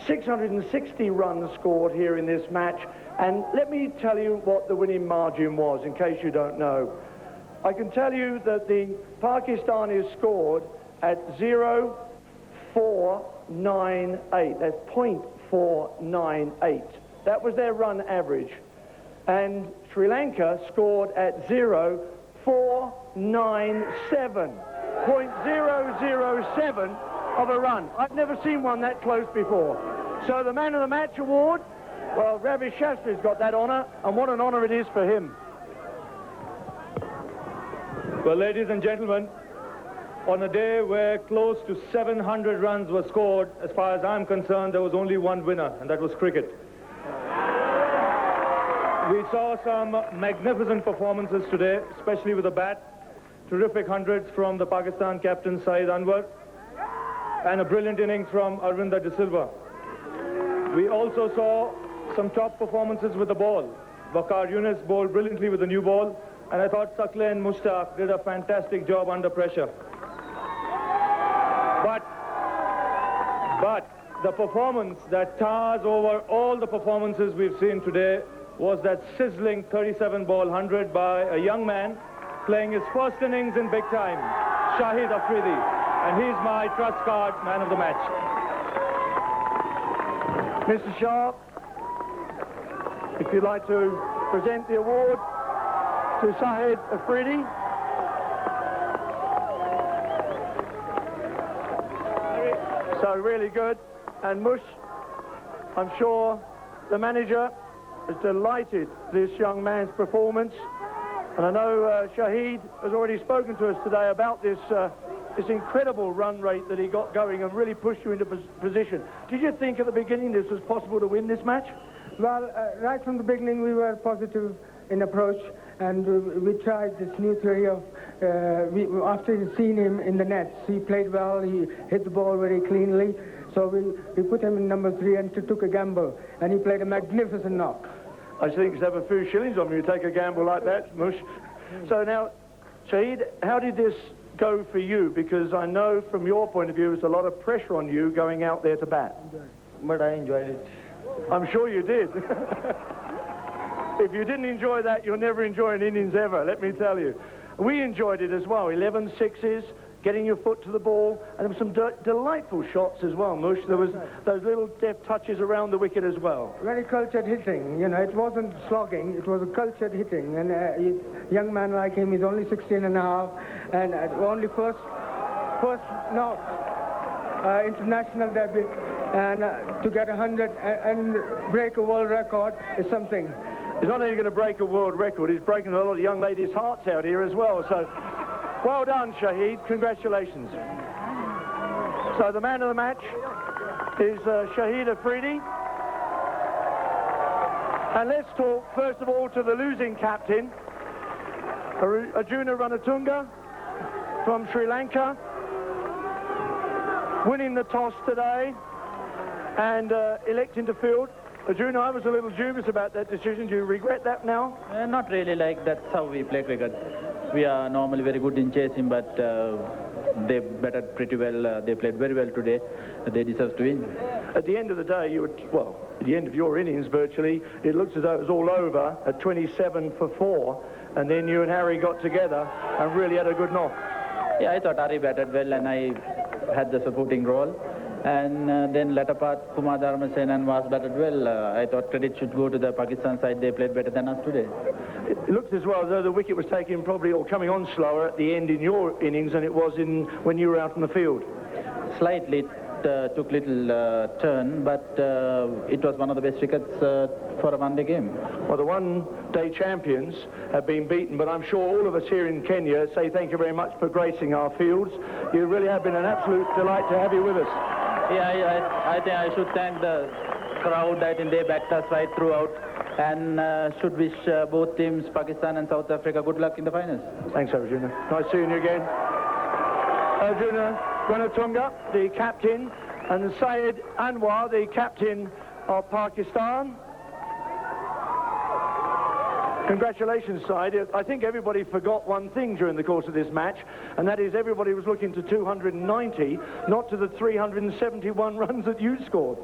660 runs scored here in this match. And let me tell you what the winning margin was, in case you don't know. I can tell you that the Pakistanis scored at 0.498. That's 0.498. That was their run average. And Sri Lanka scored at 0.497. 0.007 of a run. I've never seen one that close before. So the Man of the Match award, well, Ravi Shastri's got that honour, and what an honour it is for him. Well, ladies and gentlemen, on a day where close to 700 runs were scored, as far as I'm concerned, there was only one winner, and that was cricket. We saw some magnificent performances today, especially with the bat. Terrific hundreds from the Pakistan captain, Shahid Anwar, and a brilliant innings from Aravinda de Silva. We also saw some top performances with the ball. Waqar Younis bowled brilliantly with the new ball, and I thought Sakle and Mushtaq did a fantastic job under pressure. But the performance that towers over all the performances we've seen today was that sizzling 37-ball 100 by a young man playing his first innings in big time, Shahid Afridi, and he's my trust card Man of the Match. Mr. Shah, if you'd like to present the award to Shahid Afridi. So really good. And Mush, I'm sure the manager is delighted with this young man's performance. And I know Shahid has already spoken to us today about this this incredible run rate that he got going and really pushed you into position. Did you think at the beginning this was possible to win this match? Well, right from the beginning we were positive in approach, and we tried this new theory of, after seeing him in the nets, he played well, he hit the ball very cleanly, so we put him in number 3 and took a gamble, and he played a magnificent knock. I think it's have a few shillings on you take a gamble like that, Mush. So now, Shahid, how did this go for you? Because I know from your point of view there's a lot of pressure on you going out there to bat. But I enjoyed it. I'm sure you did. If you didn't enjoy that, you'll never enjoy an innings ever, let me tell you. We enjoyed it as well. 11 sixes, getting your foot to the ball, and there were some delightful shots as well, Mush. There was those little deft touches around the wicket as well. Very cultured hitting, you know, it wasn't slogging, it was a cultured hitting, and a young man like him is only 16 and a half, and only first international debut, and to get 100 and break a world record is something. He's not only going to break a world record, he's breaking a lot of young ladies' hearts out here as well, so well done, Shahid. Congratulations. So the man of the match is Shahid Afridi. And let's talk, first of all, to the losing captain, Arvinda Ranatunga from Sri Lanka, winning the toss today and electing to field. Arjuna, I was a little dubious about that decision. Do you regret that now? Not really, like that's how we play cricket. We are normally very good in chasing, but they batted pretty well. They played very well today. They deserve to win. At the end of the day, at the end of your innings virtually, it looks as though it was all over at 27 for 4, and then you and Harry got together and really had a good knock. Yeah, I thought Harry batted well, and I had the supporting role. And then latter part, Kumar Dharmasen and was batted well. I thought credit should go to the Pakistan side. They played better than us today. It looks as well as though the wicket was taken probably, or coming on slower at the end in your innings than it was when you were out in the field. Slightly, it took little turn, but it was one of the best wickets for a one-day game. Well, the one-day champions have been beaten, but I'm sure all of us here in Kenya say thank you very much for gracing our fields. You really have been an absolute delight to have you with us. Yeah, I think I should thank the crowd. I think they backed us right throughout, and should wish both teams, Pakistan and South Africa, good luck in the finals. Thanks, Arjuna. Nice seeing you again. Arvinda Ranatunga, the captain, and Syed Anwar, the captain of Pakistan. Congratulations, Syed. I think everybody forgot one thing during the course of this match, and that is everybody was looking to 290, not to the 371 runs that you scored.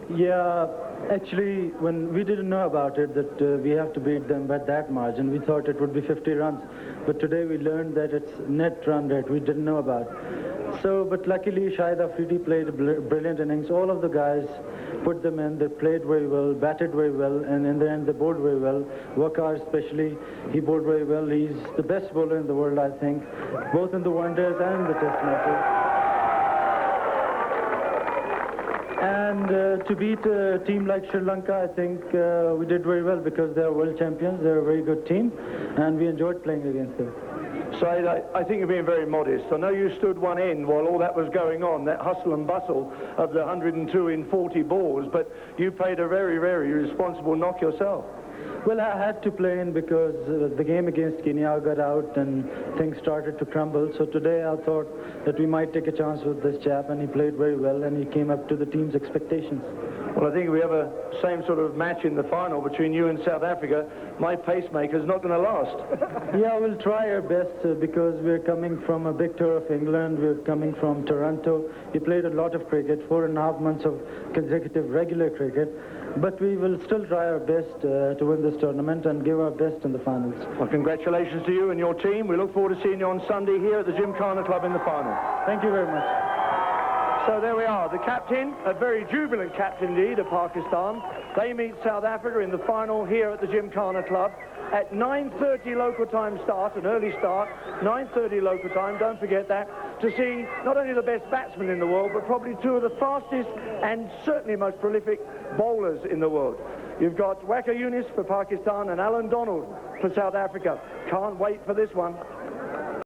Yeah, actually, when we didn't know about it, that we have to beat them by that margin, we thought it would be 50 runs. But today we learned that it's net run rate we didn't know about. So, but luckily, Shahid Afridi played a brilliant innings. All of the guys put them in. They played very well, batted very well, and in the end, they bowled very well. Waqar especially, he bowled very well. He's the best bowler in the world, I think, both in the one-days and in the test matches. And to beat a team like Sri Lanka, I think we did very well because they are world champions. They're a very good team, and we enjoyed playing against them. Syed, I think you're being very modest. I know you stood one end while all that was going on, that hustle and bustle of the 102 in 40 balls, but you played a very, very responsible knock yourself. Well, I had to play in because the game against Kenya got out and things started to crumble. So today I thought that we might take a chance with this chap, and he played very well, and he came up to the team's expectations. Well, I think if we have a same sort of match in the final between you and South Africa, my pacemaker's not going to last. Yeah, we'll try our best because we're coming from a big tour of England. We're coming from Toronto. He played a lot of cricket, 4.5 months of consecutive regular cricket. But we will still try our best to win this tournament and give our best in the finals. Well, congratulations to you and your team. We look forward to seeing you on Sunday here at the Gymkhana Club in the final. Thank you very much. So there we are. The captain, a very jubilant captain indeed of Pakistan. They meet South Africa in the final here at the Gymkhana Club at 9:30 local time start, an early start, 9:30 local time, don't forget that, to see not only the best batsmen in the world, but probably two of the fastest and certainly most prolific bowlers in the world. You've got Waqar Younis for Pakistan and Alan Donald for South Africa. Can't wait for this one.